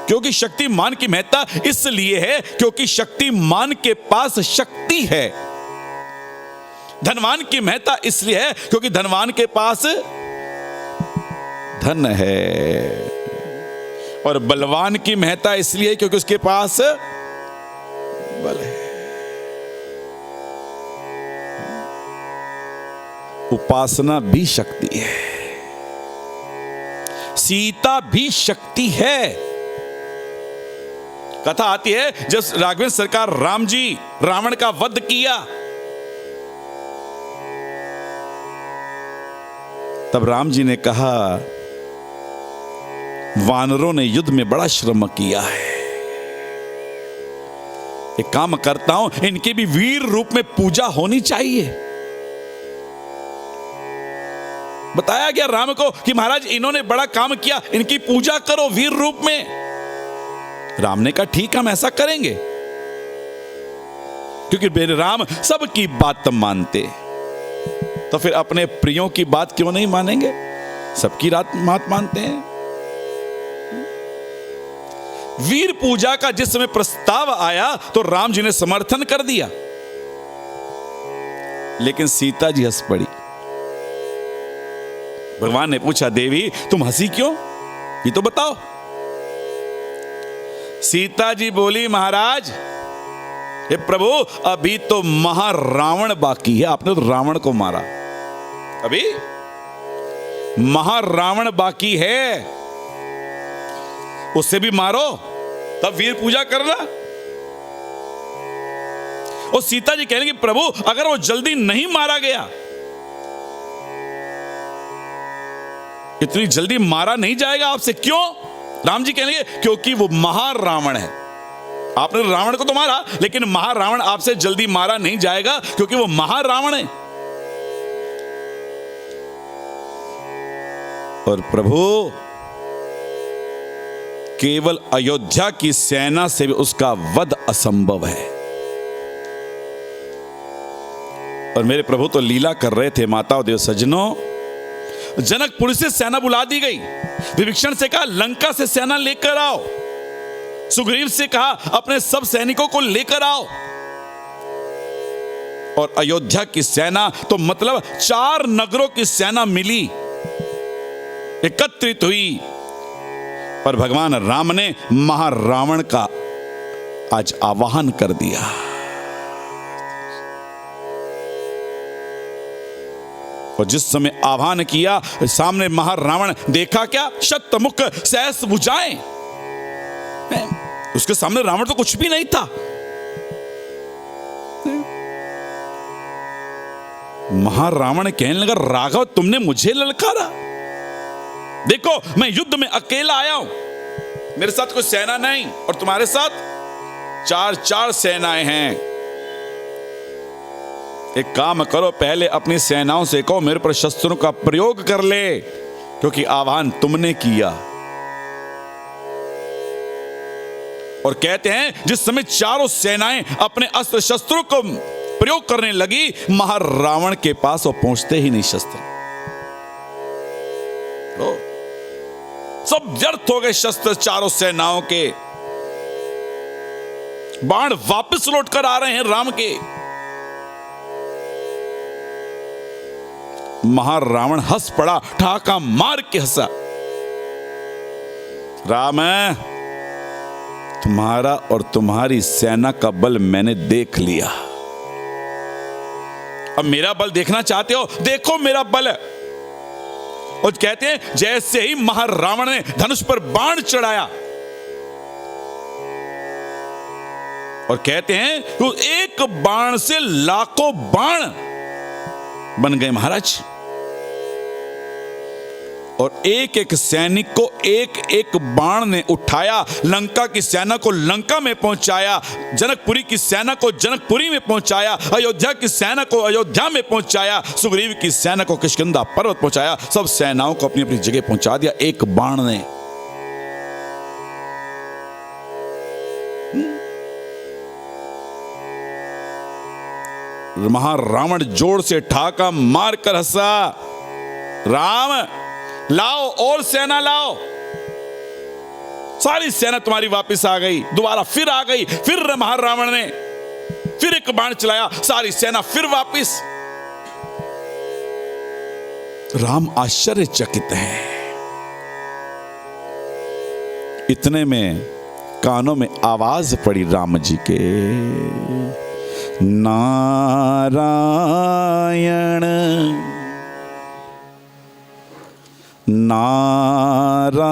क्योंकि शक्तिमान की महत्ता इसलिए है क्योंकि शक्तिमान के पास शक्ति है। धनवान की महत्ता इसलिए है क्योंकि धनवान के पास धन है। और बलवान की महत्ता इसलिए क्योंकि उसके पास बल है। उपासना भी शक्ति है, सीता भी शक्ति है। कथा आती है जब राघवेंद्र सरकार राम जी रावण का वध किया, तब राम जी ने कहा वानरों ने युद्ध में बड़ा श्रम किया है, एक काम करता हूं, इनकी भी वीर रूप में पूजा होनी चाहिए। बताया गया राम को कि महाराज इन्होंने बड़ा काम किया, इनकी पूजा करो वीर रूप में। राम ने कहा ठीक, हम ऐसा करेंगे, क्योंकि मेरे राम सबकी बात मानते। तो फिर अपने प्रियों की बात क्यों नहीं मानेंगे? सबकी बात मानते हैं। वीर पूजा का जिस समय प्रस्ताव आया तो राम जी ने समर्थन कर दिया, लेकिन सीता जी हंस पड़ी। भगवान ने पूछा देवी तुम हंसी क्यों, ये तो बताओ। सीता जी बोली महाराज हे प्रभु, अभी तो महारावण बाकी है, आपने तो रावण को मारा, अभी महारावण बाकी है, उसे भी मारो तब वीर पूजा करना। और सीता जी कह रही प्रभु अगर वो जल्दी नहीं मारा गया, इतनी जल्दी मारा नहीं जाएगा आपसे। क्यों? राम जी कहेंगे क्योंकि वो महारावण है। आपने रावण को तो मारा, लेकिन महारावण आपसे जल्दी मारा नहीं जाएगा क्योंकि वो महारावण है। और प्रभु केवल अयोध्या की सेना से भी उसका वध असंभव है। और मेरे प्रभु तो लीला कर रहे थे। माता और देव सज्जनों, जनकपुर से सेना बुला दी गई। विभीषण से कहा लंका से सेना लेकर आओ। सुग्रीव से कहा अपने सब सैनिकों को लेकर आओ। और अयोध्या की सेना तो मतलब 4 नगरों की सेना मिली, एकत्रित हुई। पर भगवान राम ने महारावण का आज आवाहन कर दिया। और जिस समय आह्वान किया, सामने महारावण देखा क्या? शतमुख सहस्त्र भुजाएं। उसके सामने रावण तो कुछ भी नहीं था। महारावण कहने लगा राघव तुमने मुझे ललकारा, देखो मैं युद्ध में अकेला आया हूं, मेरे साथ कोई सेना नहीं, और तुम्हारे साथ 4 सेनाएं हैं। एक काम करो, पहले अपनी सेनाओं से कहो मेरे पर शस्त्रों का प्रयोग कर ले, क्योंकि आह्वान तुमने किया। और कहते हैं जिस समय 4 सेनाएं अपने अस्त्र शस्त्रों को प्रयोग करने लगी, महारावण के पास वो पहुंचते ही नहीं शस्त्र। सब व्यर्थ हो गए शस्त्र। 4 सेनाओं के बाण वापस लौटकर आ रहे हैं राम के। महारावण हंस पड़ा, ठहाका मार के हंसा। राम तुम्हारा और तुम्हारी सेना का बल मैंने देख लिया, अब मेरा बल देखना चाहते हो? देखो मेरा बल। और कहते हैं जैसे ही महारावण ने धनुष पर बाण चढ़ाया, और कहते हैं तो एक बाण से लाखों बाण बन गए महाराज। और एक एक सैनिक को एक एक बाण ने उठाया, लंका की सेना को लंका में पहुंचाया, जनकपुरी की सेना को जनकपुरी में पहुंचाया, अयोध्या की सेना को अयोध्या में पहुंचाया, सुग्रीव की सेना को किष्किंधा पर्वत पहुंचाया। सब सेनाओं को अपनी अपनी जगह पहुंचा दिया एक बाण ने। महारावण जोर से ठहाका मारकर हंसा, राम लाओ और सेना लाओ। सारी सेना तुम्हारी वापस आ गई, दोबारा फिर आ गई। फिर महारावण ने फिर एक बाण चलाया, सारी सेना फिर वापस। राम आश्चर्यचकित है। इतने में कानों में आवाज पड़ी राम जी के, नारायण नारायण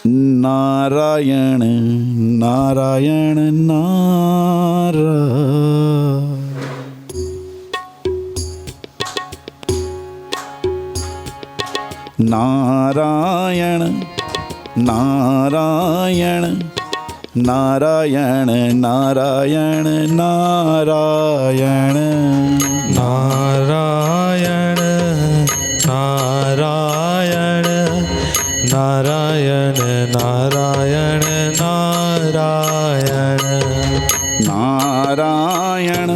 नारायण नारायण नारायण। नारायण नारायण नारायण नारायण नारायण नारायण नारायण नारायण नारायण नारायण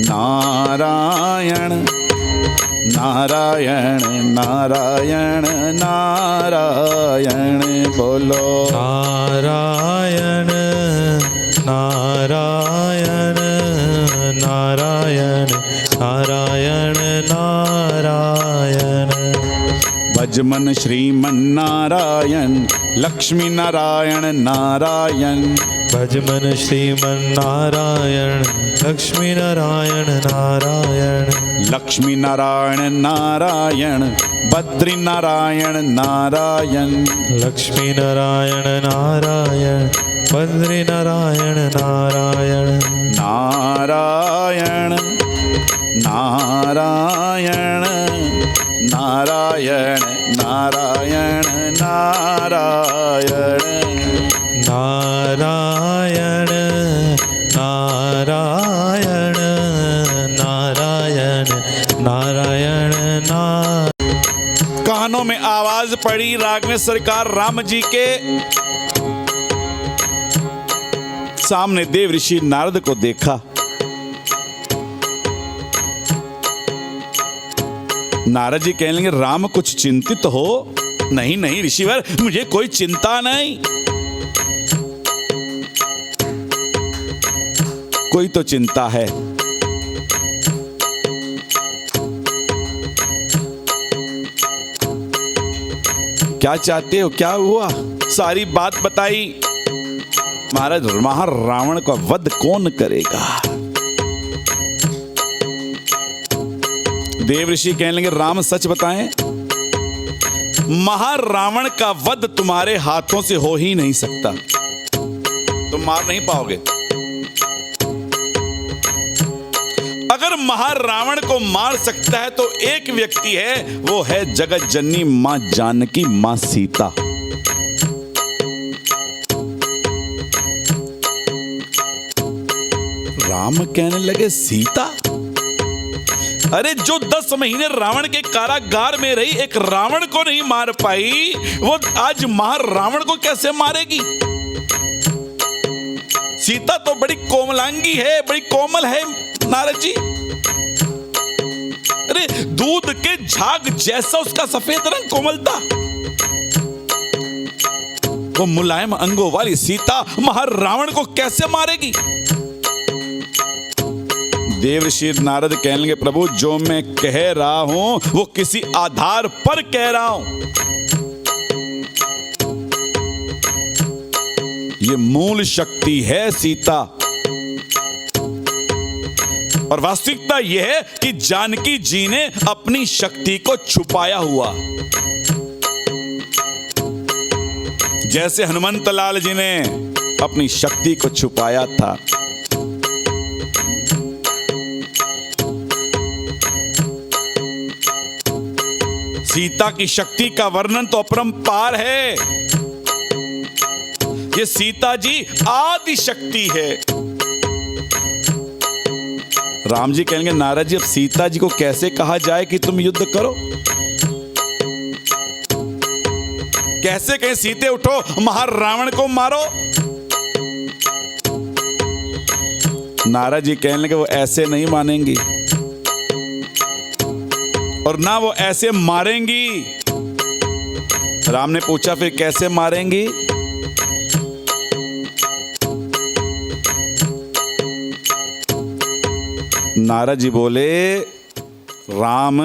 नारायण नारायण नारायण नारायण नारायण बोलो। नारायण नारायण नारायण नारायण नारायण। भजमन श्रीमन नारायण लक्ष्मी नारायण नारायण। भजमन श्रीमन नारायण लक्ष्मी नारायण नारायण। लक्ष्मी नारायण नारायण, बद्री नारायण नारायण, लक्ष्मी नारायण नारायण, बद्री नारायण नारायण, नारायण नारायण नारायण नारायण नारायण, नारायण नारायण नारायण नारायण नारायण। कानों में आवाज पड़ी राग में सरकार राम जी के सामने देव ऋषि नारद को देखा। नारद जी कहने लगे राम कुछ चिंतित हो? नहीं नहीं ऋषिवर, मुझे कोई चिंता नहीं। कोई तो चिंता है। क्या चाहते हो, क्या हुआ? सारी बात बताई। महाराज रावण का वध कौन करेगा? देव ऋषि कहने लगे राम सच बताएं, महारावण का वध तुम्हारे हाथों से हो ही नहीं सकता, तुम मार नहीं पाओगे। अगर महारावण को मार सकता है तो एक व्यक्ति है, वो है जगत जननी मां जानकी, मां सीता। राम कहने लगे सीता? अरे जो 10 महीने रावण के कारागार में रही, एक रावण को नहीं मार पाई, वो आज महारावण को कैसे मारेगी? सीता तो बड़ी कोमलांगी है, बड़ी कोमल है नारद जी। अरे दूध के झाग जैसा उसका सफेद रंग, कोमलता। वो मुलायम अंगों वाली सीता महारावण को कैसे मारेगी? देवर्षि नारद कहने लगे प्रभु जो मैं कह रहा हूं वो किसी आधार पर कह रहा हूं। ये मूल शक्ति है सीता, और वास्तविकता यह है कि जानकी जी ने अपनी शक्ति को छुपाया हुआ, जैसे हनुमंत लाल जी ने अपनी शक्ति को छुपाया था। सीता की शक्ति का वर्णन तो अपरंपार है। ये सीता जी आदि शक्ति है। राम जी कहेंगे नारद जी अब सीता जी को कैसे कहा जाए कि तुम युद्ध करो? कैसे कहें सीते उठो महारावण को मारो? नारद जी कहने लगे वो ऐसे नहीं मानेंगी और ना वो ऐसे मारेंगी। राम ने पूछा फिर कैसे मारेंगी? नारद जी बोले राम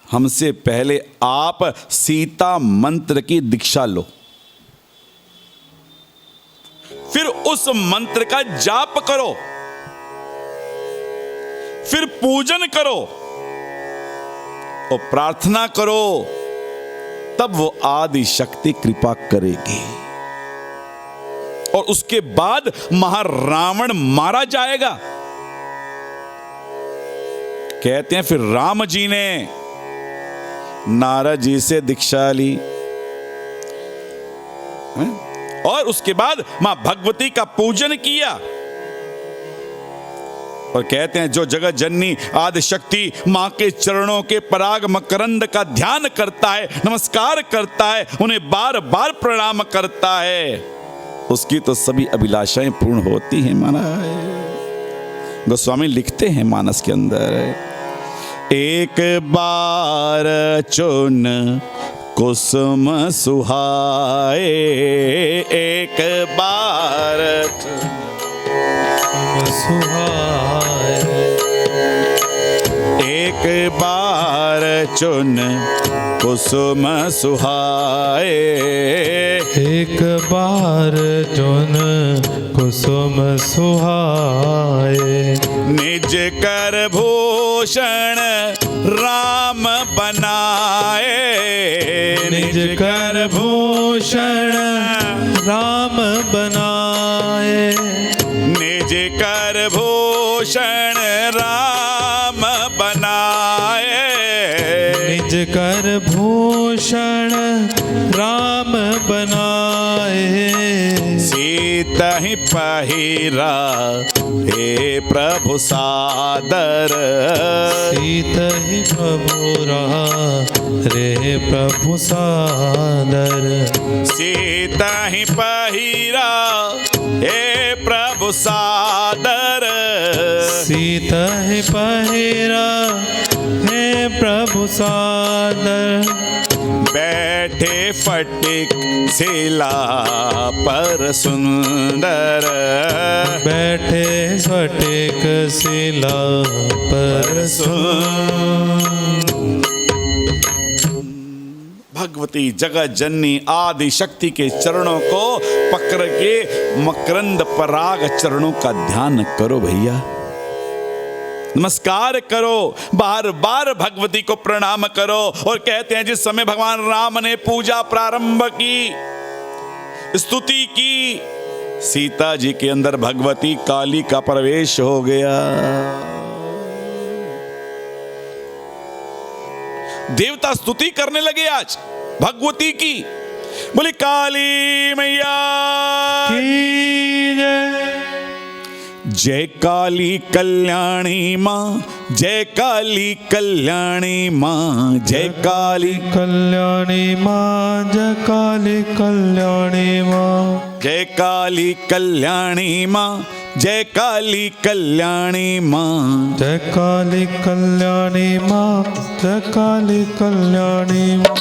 हमसे पहले आप सीता मंत्र की दीक्षा लो, फिर उस मंत्र का जाप करो, फिर पूजन करो और प्रार्थना करो, तब वो आदि शक्ति कृपा करेगी और उसके बाद महारावण मारा जाएगा। कहते हैं फिर राम जी ने नारद जी से दीक्षा ली और उसके बाद मां भगवती का पूजन किया और कहते हैं जो जगत जननी आदि शक्ति मां के चरणों के पराग मकरंद का ध्यान करता है, नमस्कार करता है, उन्हें बार बार प्रणाम करता है, उसकी तो सभी अभिलाषाएं पूर्ण होती हैं। माना गोस्वामी लिखते हैं मानस के अंदर, एक बार चुन कुसुम सुहाए, एक बार सुहाए, एक बार चुन कुसुम सुहाए, एक बार चुन कुसुम सुहाए, निज कर भूषण राम बनाए, निज कर भूषण राम बनाए, निज कर भूषण राम बनाए, निज कर भूषण राम बनाए। सीता ही पहिरा हे प्रभु सादर, सीत ही प्रभु रहा रे प्रभु सादर, सीता ही पहिरा हे प्रभु सादर, सीत ही पहिरा हे प्रभु सादर। बैठे फटिक शिला पर सुंदर, बैठे स्फटिक शिला पर भगवती जगत जननी आदि शक्ति के चरणों को पकड़ के मकरंद पराग चरणों का ध्यान करो भैया, नमस्कार करो, बार बार भगवती को प्रणाम करो। और कहते हैं जिस समय भगवान राम ने पूजा प्रारंभ की, स्तुति की, सीता जी के अंदर भगवती काली का प्रवेश हो गया। देवता स्तुति करने लगे आज भगवती की, बोली काली मैया की जय। जय काली कल्याणी माँ, जय काली कल्याणी माँ, जय काली कल्याणी माँ, जय काली कल्याणी माँ, जय काली कल्याणी माँ, जय काली कल्याणी माँ, जय काली कल्याणी माँ, जय काली कल्याणी माँ,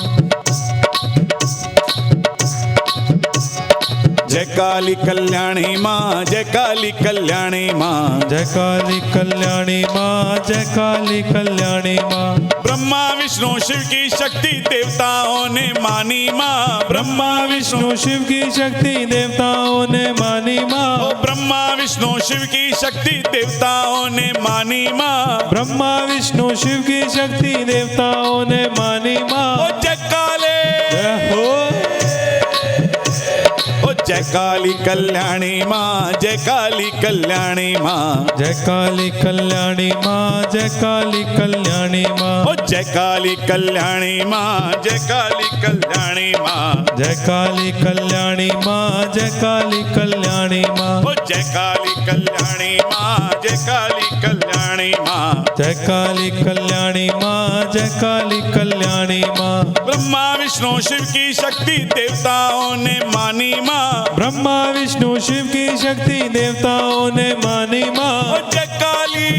जय काली कल्याणी माँ, जय काली कल्याणी माँ, जय काली कल्याणी माँ, जय काली कल्याणी माँ। ब्रह्मा विष्णु शिव की शक्ति देवताओं ने मानी माँ, ब्रह्मा विष्णु शिव की शक्ति देवताओं ने मानी माँ, ब्रह्मा विष्णु शिव की शक्ति देवताओं ने मानी माँ, ब्रह्मा विष्णु शिव की शक्ति देवताओं ने मानी माँ। जय काले जय हो, जय काली कल्याणी माँ, जय काली कल्याणी माँ, जय काली कल्याणी माँ, जय काली कल्याणी माँ, जय काली कल्याणी माँ, जय काली कल्याणी माँ, जय काली कल्याणी माँ, जय काली कल्याणी माँ, जय काली कल्याणी माँ, जय काली कल्याणी माँ, जय काली कल्याणी माँ, जय काली कल्याणी माँ। ब्रह्मा विष्णु शिव की शक्ति देवताओं ने मानी माँ, ब्रह्मा विष्णु शिव की शक्ति देवताओं ने मानी माँ। जय काली,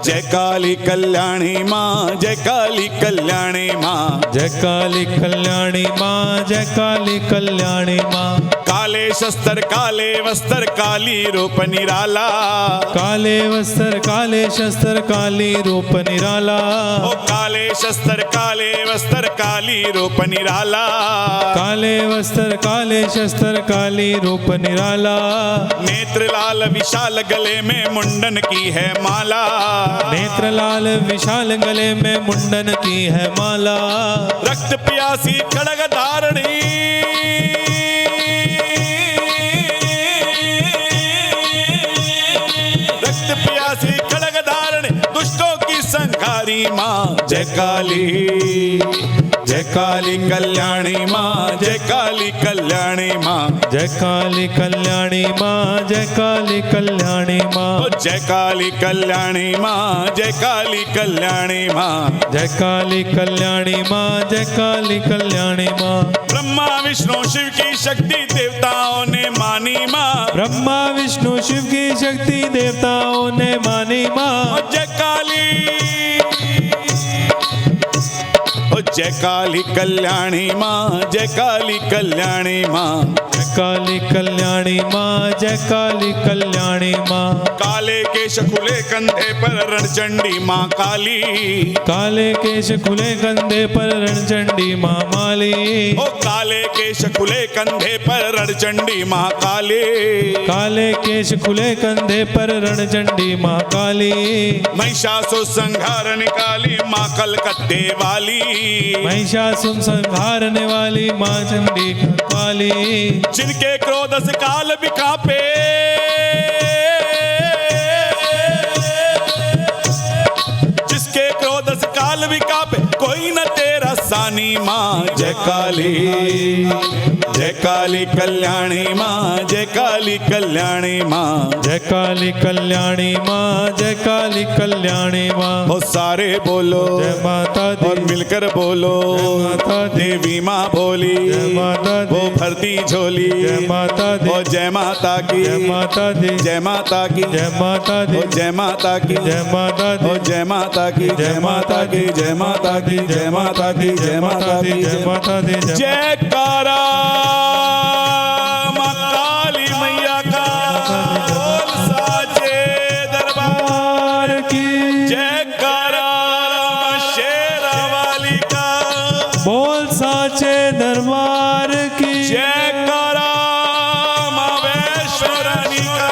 जय काली कल्याणी माँ, जय काली कल्याणी माँ, जय काली कल्याणी माँ, जय काली कल्याणी माँ। काले शस्त्र काले वस्त्र काली रूप निराला, काले वस्त्र काले शस्त्र काली रूप निराला, ओ काले शस्त्र काले वस्त्र काली रूप निराला, काले वस्त्र काले शस्त्र काली रूप निराला। नेत्र लाल विशाल गले में मुंडन की है माला, नेत्र लाल विशाल गले में मुंडन की है माला। रक्त प्यासी खड़ग धारणी, रक्त प्यासी खड़ग धारणी दुष्टों की संहारी माँ, जय काली, जय काली कल्याणी माँ, जय काली कल्याणी माँ, जय काली कल्याणी माँ, जय काली कल्याणी माँ, जय काली कल्याणी माँ, जय काली कल्याणी माँ, जय काली कल्याणी माँ, जय काली कल्याणी माँ। ब्रह्मा विष्णु शिव की शक्ति देवताओं ने मानी माँ, ब्रह्मा विष्णु शिव की शक्ति देवताओं ने मानी माँ। जय काली, जय काली कल्याणी माँ, जय काली कल्याणी माँ, जय काली कल्याणी माँ, जय काली कल्याणी माँ। काले केश खुले कंधे पर रणचंडी माँ काली, काले केश खुले कंधे पर रणचंडी माँ माली। ओ काले केश खुले कंधे पर रणचंडी माँ काली, काले केश खुले कंधे पर रणचंडी माँ काली। महिषासुर संहार निकाली माँ कलकत्ते वाली, महिषासुर संहारने वाली माँ चंडी काली। जिनके क्रोध से काल भी कांपे, जिसके क्रोध से काल भी कांपे, कोई न तेरा सानी माँ। जय काली, जय काली कल्याणी माँ, जय काली कल्याणी माँ, जय काली कल्याणी माँ, जय काली कल्याणी माँ। वो सारे बोलो जय माता दी, और मिलकर बोलो, जय माता दी, देवी माँ बोली, जय माता दी, वो भरती झोली, जय माता दी, ओ जय माता की, जय माता दी, जय माता की, जय माता दी, ओ जय माता की, जय माता दी, ओ जय माता की, जय माता की, जय माता की, जय माता की, जय माता की, जय माता दी, जय जयकारा माँ काली मैया का, बोल साचे दरबार की। जयकारा माँ शेरावाली का, बोल साचे दरबार की। जयकारा माँ वैष्णो रानी का,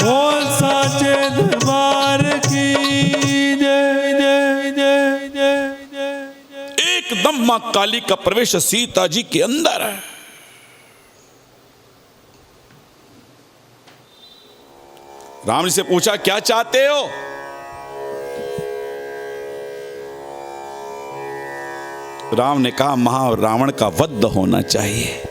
बोल साचे दरबार की। जय जय जय जय जय। एकदम माँ काली का प्रवेश सीता जी के अंदर है। राम जी से पूछा क्या चाहते हो? राम ने कहा महा रावण का वध होना चाहिए।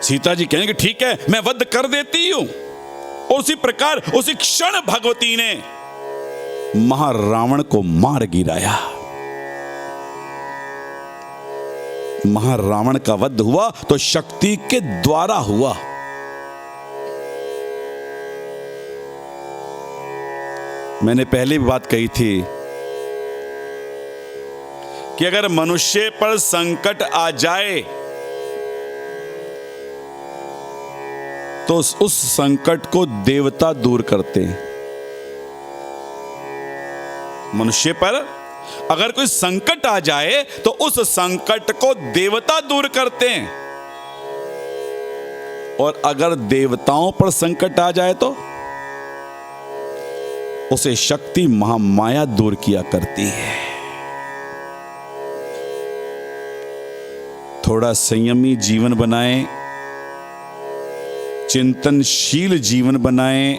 सीता जी कहेंगे ठीक है मैं वध कर देती हूं। उसी प्रकार उसी क्षण भगवती ने महारावण को मार गिराया। महारावण का वध हुआ तो शक्ति के द्वारा हुआ। मैंने पहले भी बात कही थी कि अगर मनुष्य पर संकट आ जाए तो उस संकट को देवता दूर करते हैं। मनुष्य पर अगर कोई संकट आ जाए तो उस संकट को देवता दूर करते हैं, और अगर देवताओं पर संकट आ जाए तो उसे शक्ति महामाया दूर किया करती है। थोड़ा संयमी जीवन बनाएं, चिंतनशील जीवन बनाएं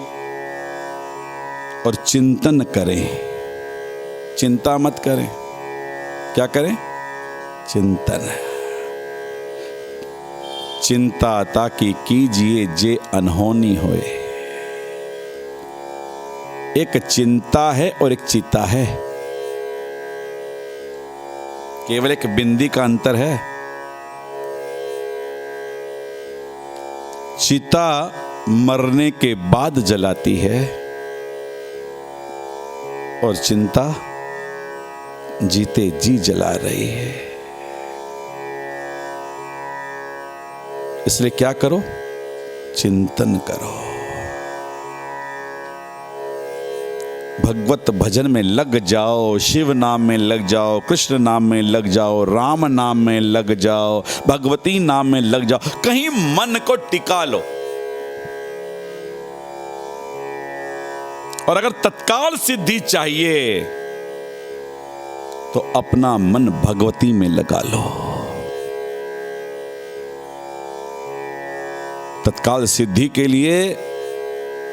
और चिंतन करें। चिंता मत करें। क्या करें? चिंतन। चिंता ताकि कीजिए जे अनहोनी होए। एक चिंता है और एक चिता है, केवल एक बिंदी का अंतर है। चिता मरने के बाद जलाती है और चिंता जीते जी जला रही है। इसलिए क्या करो? चिंतन करो। भगवत भजन में लग जाओ, शिव नाम में लग जाओ, कृष्ण नाम में लग जाओ, राम नाम में लग जाओ, भगवती नाम में लग जाओ। कहीं मन को टिका लो। और अगर तत्काल सिद्धि चाहिए तो अपना मन भगवती में लगा लो। तत्काल सिद्धि के लिए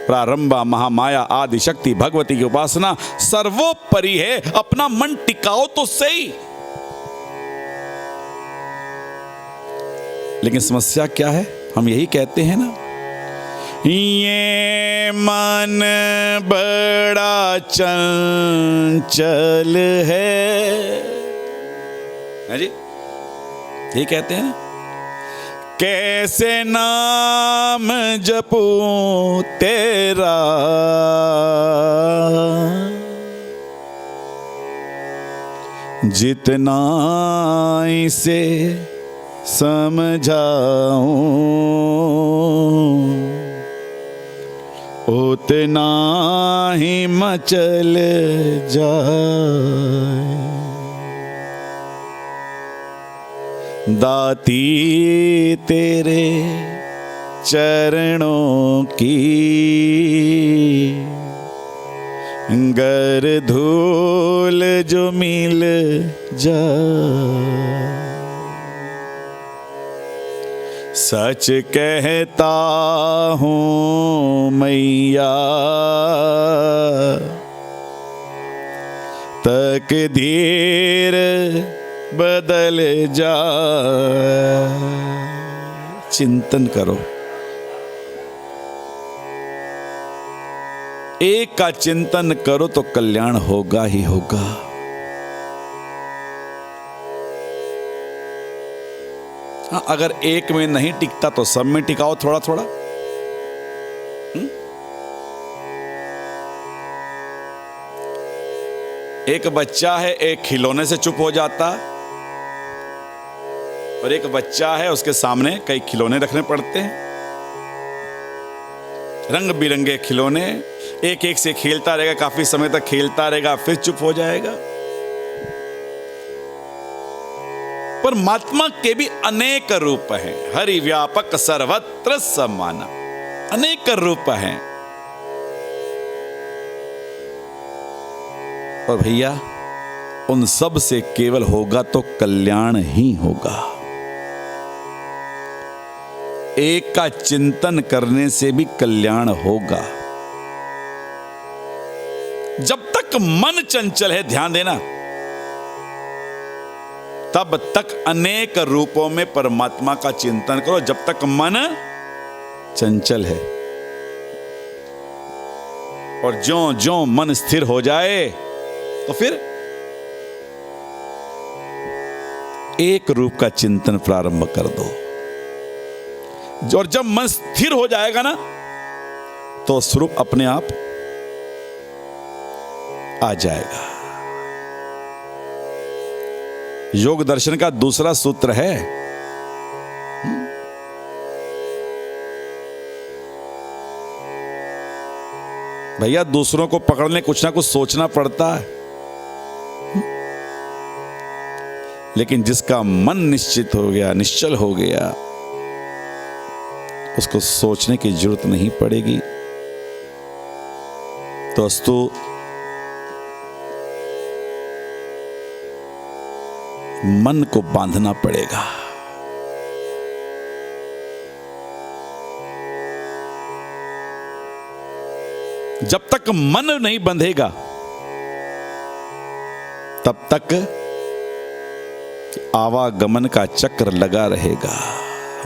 प्रारंभा महामाया आदि शक्ति भगवती की उपासना सर्वोपरि है। अपना मन टिकाओ तो सही। लेकिन समस्या क्या है? हम यही कहते हैं ना, ये मन बड़ा चंचल है जी, यही कहते हैं ना। कैसे नाम जपूं तेरा, जितना इसे समझाऊं उतना ही मचल जाए। दाती तेरे चरणों की गर धूल जो मिल जाए। सच कहता हूँ मैया तकदीर बदल जाए। चिंतन करो, एक का चिंतन करो तो कल्याण होगा ही होगा। हाँ, अगर एक में नहीं टिकता तो सब में टिकाओ थोड़ा थोड़ा। एक बच्चा है, एक खिलौने से चुप हो जाता, और एक बच्चा है उसके सामने कई खिलौने रखने पड़ते हैं, रंग बिरंगे खिलौने। एक एक से खेलता रहेगा, काफी समय तक खेलता रहेगा, फिर चुप हो जाएगा। परमात्मा के भी अनेक रूप हैं, हरि व्यापक सर्वत्र समाना, अनेक रूप हैं। और भैया उन सब से केवल होगा तो कल्याण ही होगा। एक का चिंतन करने से भी कल्याण होगा। जब तक मन चंचल है, ध्यान देना, तब तक अनेक रूपों में परमात्मा का चिंतन करो। जब तक मन चंचल है, और ज्यों ज्यों मन स्थिर हो जाए तो फिर एक रूप का चिंतन प्रारंभ कर दो। और जब मन स्थिर हो जाएगा ना, तो स्वरूप अपने आप आ जाएगा। योग दर्शन का दूसरा सूत्र है, भैया दूसरों को पकड़ने कुछ ना कुछ सोचना पड़ता है, लेकिन जिसका मन निश्चित हो गया, निश्चल हो गया, उसको सोचने की जरूरत नहीं पड़ेगी। तो अस्तु मन को बांधना पड़ेगा। जब तक मन नहीं बंधेगा तब तक आवागमन का चक्र लगा रहेगा।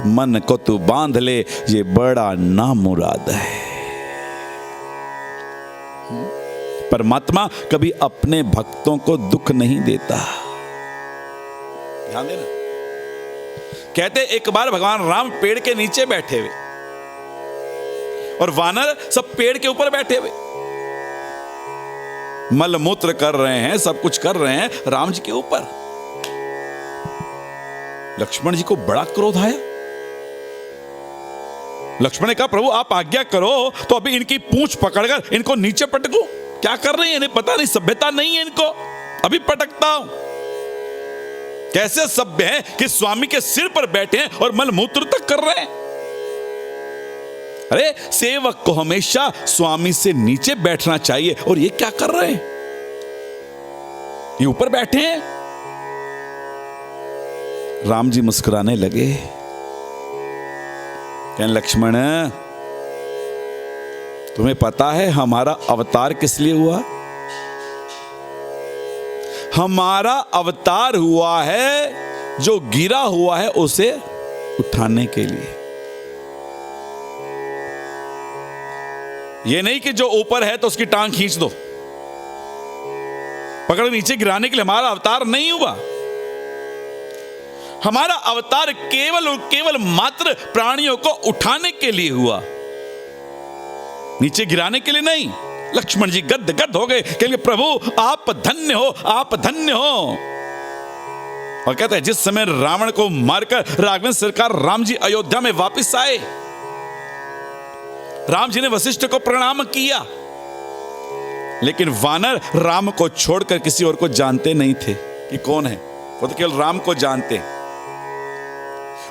मन को तू बांध ले, ये बड़ा नामुराद है। परमात्मा कभी अपने भक्तों को दुख नहीं देता। ध्यान देना, कहते एक बार भगवान राम पेड़ के नीचे बैठे हुए और वानर सब पेड़ के ऊपर बैठे हुए, मल मूत्र कर रहे हैं, सब कुछ कर रहे हैं राम जी के ऊपर। लक्ष्मण जी को बड़ा क्रोध आया। लक्ष्मण ने कहा, प्रभु आप आज्ञा करो तो अभी इनकी पूंछ पकड़कर इनको नीचे पटकूं। क्या कर रहे हैं, इन्हें पता नहीं, सभ्यता नहीं है इनको, अभी पटकता हूं। कैसे सभ्य है कि स्वामी के सिर पर बैठे हैं और मलमूत्र तक कर रहे हैं। अरे सेवक को हमेशा स्वामी से नीचे बैठना चाहिए, और ये क्या कर रहे हैं, ये ऊपर बैठे हैं। राम जी मुस्कुराने लगे, कहने लक्ष्मण तुम्हें पता है हमारा अवतार किस लिए हुआ? हमारा अवतार हुआ है जो गिरा हुआ है उसे उठाने के लिए। यह नहीं कि जो ऊपर है तो उसकी टांग खींच दो, पकड़ नीचे गिराने के लिए हमारा अवतार नहीं हुआ। हमारा अवतार केवल और केवल मात्र प्राणियों को उठाने के लिए हुआ, नीचे गिराने के लिए नहीं। लक्ष्मण जी गद गद हो गए, कहेंगे प्रभु आप धन्य हो, आप धन्य हो। और कहते हैं जिस समय रावण को मारकर राघवेंद्र सरकार राम जी अयोध्या में वापस आए, राम जी ने वशिष्ठ को प्रणाम किया, लेकिन वानर राम को छोड़कर किसी और को जानते नहीं थे कि कौन है, वो तो केवल राम को जानते।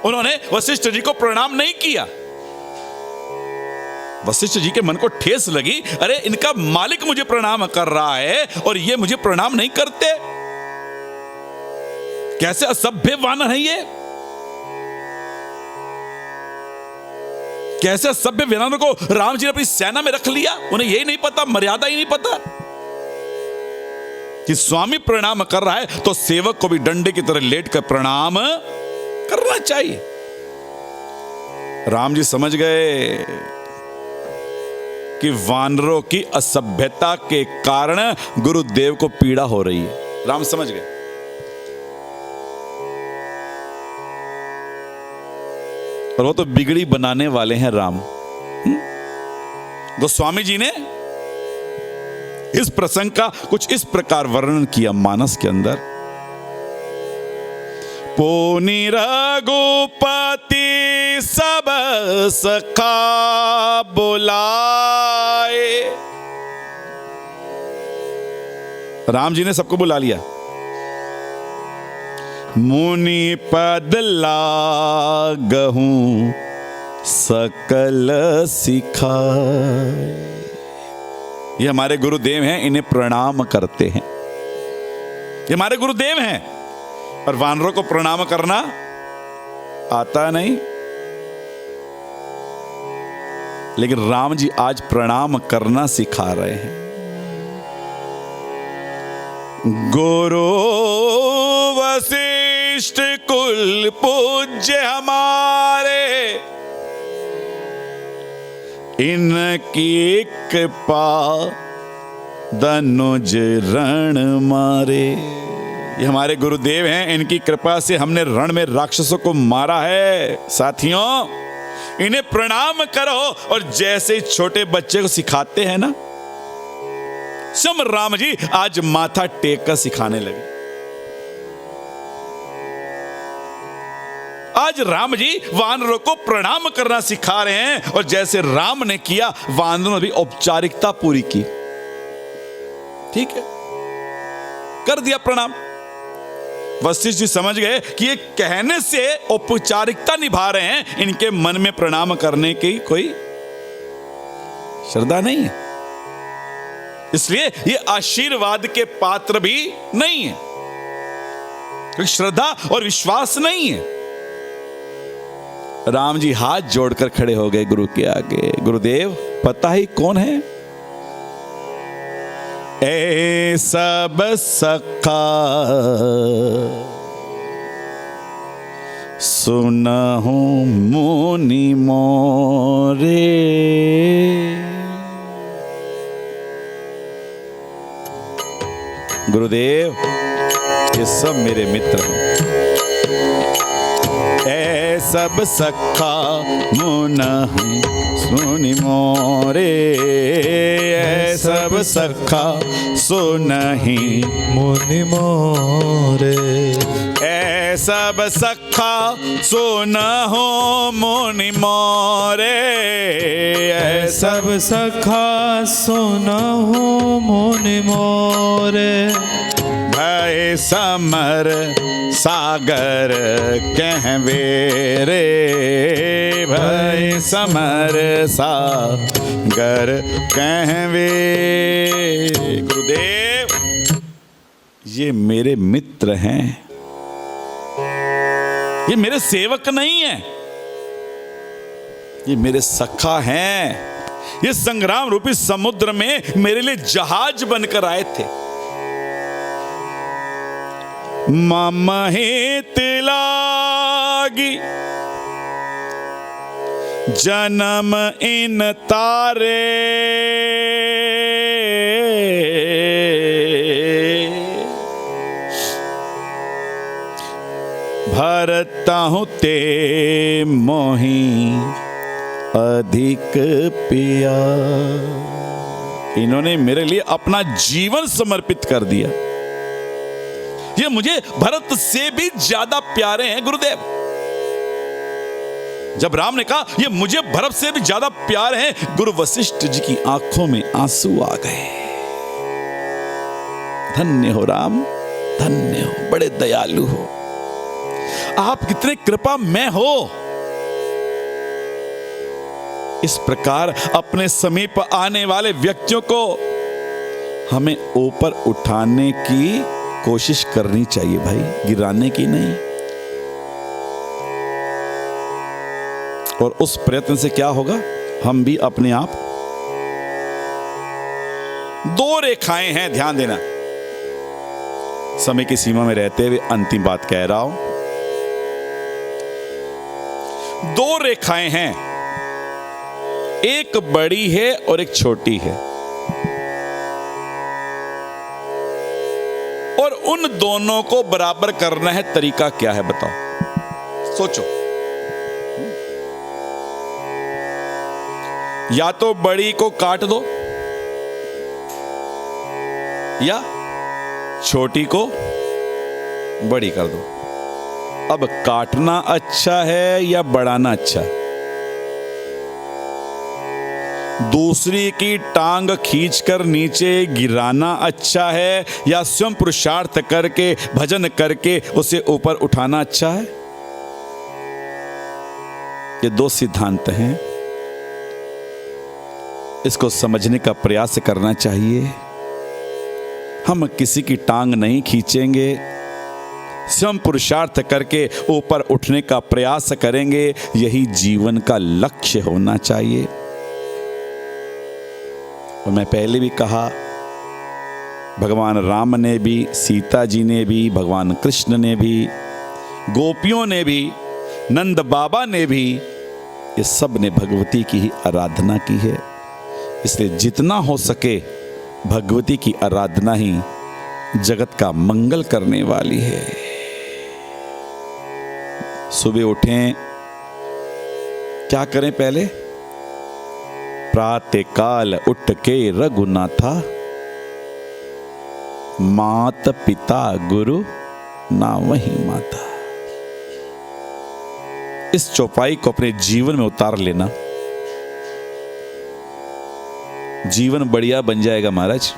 उन्होंने वशिष्ठ जी को प्रणाम नहीं किया। वशिष्ठ जी के मन को ठेस लगी, अरे इनका मालिक मुझे प्रणाम कर रहा है और ये मुझे प्रणाम नहीं करते, कैसे असभ्य वानर है ये, कैसे असभ्य वानर को राम जी ने अपनी सेना में रख लिया। उन्हें यही नहीं पता, मर्यादा ही नहीं पता कि स्वामी प्रणाम कर रहा है तो सेवक को भी डंडे की तरह लेट कर प्रणाम करना चाहिए। राम जी समझ गए कि वानरों की असभ्यता के कारण गुरुदेव को पीड़ा हो रही है। राम समझ गए। और वो तो बिगड़ी बनाने वाले हैं राम। गोस्वामी जी ने इस प्रसंग का कुछ इस प्रकार वर्णन किया मानस के अंदर। पुनि रघुपति सब सखा बुलाए। राम जी ने सबको बुला लिया। मुनि पद लागहूं सकल सिखाए। ये हमारे गुरुदेव हैं, इन्हें प्रणाम करते हैं। ये हमारे गुरुदेव हैं और वानरों को प्रणाम करना आता नहीं, लेकिन राम जी आज प्रणाम करना सिखा रहे हैं। गुरु वशिष्ठ कुल पूज्य हमारे, इनकी कृपा धनुज रण मारे। ये हमारे गुरुदेव हैं, इनकी कृपा से हमने रण में राक्षसों को मारा है। साथियों, इन्हें प्रणाम करो। और जैसे छोटे बच्चे को सिखाते हैं ना, सम राम जी आज माथा टेक कर सिखाने लगे। आज राम जी वानरों को प्रणाम करना सिखा रहे हैं और जैसे राम ने किया, वानरों ने भी औपचारिकता पूरी की। ठीक है, कर दिया प्रणाम। वशिष्ठ जी समझ गए कि ये कहने से औपचारिकता निभा रहे हैं, इनके मन में प्रणाम करने की कोई श्रद्धा नहीं है, इसलिए ये आशीर्वाद के पात्र भी नहीं है, कोई श्रद्धा और विश्वास नहीं है। राम जी हाथ जोड़कर खड़े हो गए गुरु के आगे। गुरुदेव, पता ही कौन है? ए सब सखा सुनहु मुनि मोरे। गुरुदेव, ये सब मेरे मित्र हैं। ए सब सखा मुनहु मुनि मोरे, ए सब सखा सुनहि मुनि मोरे। ए सब सखा सुनहु मुनि मोरे, ए सब सखा सुनहु मुनि मोरे। भय समर सागर कहवे रे, भय समर सागर कहवे। गुरुदेव, ये मेरे मित्र हैं, ये मेरे सेवक नहीं हैं, ये मेरे सखा हैं। ये संग्राम रूपी समुद्र में मेरे लिए जहाज बनकर आए थे। मम हित लागी जन्म इन तारे, भरता ते मोहि अधिक पिया। इन्होंने मेरे लिए अपना जीवन समर्पित कर दिया। ये मुझे भरत से भी ज्यादा प्यारे हैं गुरुदेव। जब राम ने कहा ये मुझे भरत से भी ज्यादा प्यारे हैं, गुरु वशिष्ठ जी की आंखों में आंसू आ गए। धन्य हो राम, धन्य हो, बड़े दयालु हो आप, कितने कृपामय हो। इस प्रकार अपने समीप आने वाले व्यक्तियों को हमें ऊपर उठाने की कोशिश करनी चाहिए भाई, गिराने की नहीं। और उस प्रयत्न से क्या होगा, हम भी अपने आप। दो रेखाएं हैं, ध्यान देना, समय की सीमा में रहते हुए अंतिम बात कह रहा हूं। दो रेखाएं हैं, एक बड़ी है और एक छोटी है, और उन दोनों को बराबर करना है। तरीका क्या है बताओ, सोचो। या तो बड़ी को काट दो या छोटी को बड़ी कर दो। अब काटना अच्छा है या बढ़ाना अच्छा? दूसरी की टांग खींचकर नीचे गिराना अच्छा है या स्वयं पुरुषार्थ करके भजन करके उसे ऊपर उठाना अच्छा है? ये दो सिद्धांत हैं, इसको समझने का प्रयास करना चाहिए। हम किसी की टांग नहीं खींचेंगे, स्वयं पुरुषार्थ करके ऊपर उठने का प्रयास करेंगे। यही जीवन का लक्ष्य होना चाहिए। और मैं पहले भी कहा, भगवान राम ने भी, सीता जी ने भी, भगवान कृष्ण ने भी, गोपियों ने भी, नंद बाबा ने भी, ये सब ने भगवती की ही आराधना की है। इसलिए जितना हो सके भगवती की आराधना ही जगत का मंगल करने वाली है। सुबह उठें, क्या करें? पहले प्रातः काल उठ के रघुनाथा, मात पिता गुरु ना वही माता। इस चौपाई को अपने जीवन में उतार लेना, जीवन बढ़िया बन जाएगा महाराज।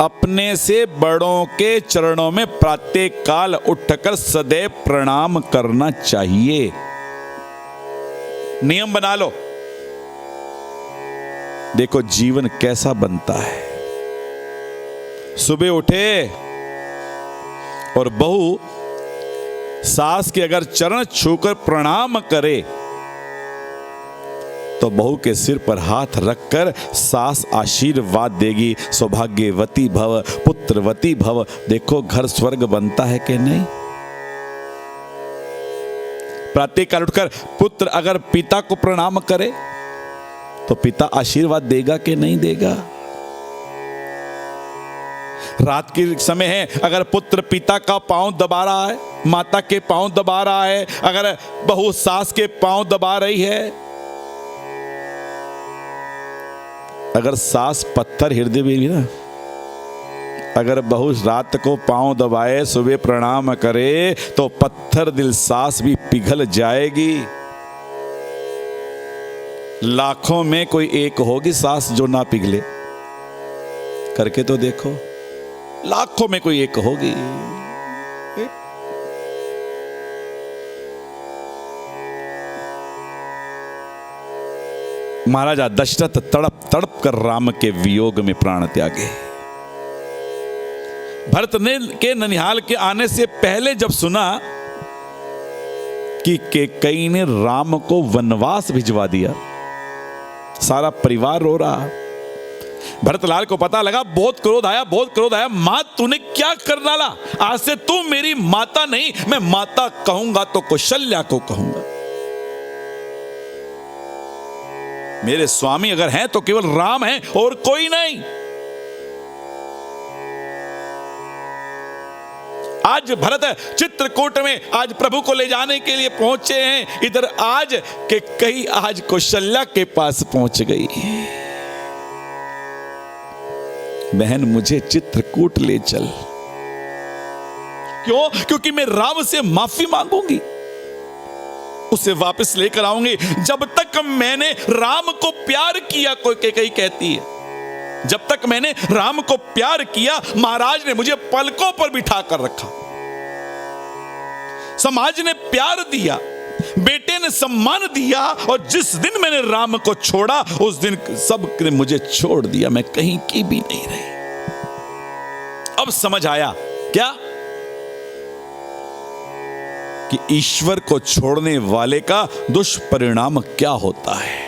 अपने से बड़ों के चरणों में प्रातः काल उठकर सदैव प्रणाम करना चाहिए। नियम बना लो, देखो जीवन कैसा बनता है। सुबह उठे और बहू सास के अगर चरण छूकर प्रणाम करे तो बहू के सिर पर हाथ रखकर सास आशीर्वाद देगी, सौभाग्यवती भव, पुत्रवती भव। देखो घर स्वर्ग बनता है कि नहीं। प्रातः काल उठकर पुत्र अगर पिता को प्रणाम करे तो पिता आशीर्वाद देगा कि नहीं देगा। रात के समय है, अगर पुत्र पिता का पांव दबा रहा है, माता के पांव दबा रहा है, अगर बहू सास के पांव दबा रही है, अगर सास पत्थर हृदय में भी ना, अगर बहू रात को पांव दबाए सुबह प्रणाम करे तो पत्थर दिल सास भी पिघल जाएगी। लाखों में कोई एक होगी सास जो ना पिघले, करके तो देखो, लाखों में कोई एक होगी। महाराजा दशरथ तड़प तड़प कर राम के वियोग में प्राण त्यागे। भरत ने के ननिहाल के आने से पहले जब सुना कि कैकेयी ने राम को वनवास भिजवा दिया, सारा परिवार रो रहा। भरतलाल को पता लगा, बहुत क्रोध आया, बहुत क्रोध आया। मां तूने क्या कर डाला? आज से तू मेरी माता नहीं, मैं माता कहूंगा तो कौशल्या को कहूंगा। मेरे स्वामी अगर हैं तो केवल राम हैं और कोई नहीं। आज भरत चित्रकूट में आज प्रभु को ले जाने के लिए पहुंचे हैं। इधर आज के कई आज कौशल्या के पास पहुंच गई। बहन मुझे चित्रकूट ले चल। क्यों? क्योंकि मैं राम से माफी मांगूंगी, उसे वापस लेकर आऊंगी। जब तक मैंने राम को प्यार किया, कोई कैकेयी कहती है, जब तक मैंने राम को प्यार किया, महाराज ने मुझे पलकों पर बिठा कर रखा, समाज ने प्यार दिया, बेटे ने सम्मान दिया, और जिस दिन मैंने राम को छोड़ा उस दिन सब ने मुझे छोड़ दिया, मैं कहीं की भी नहीं रही। अब समझ आया क्या कि ईश्वर को छोड़ने वाले का दुष्परिणाम क्या होता है।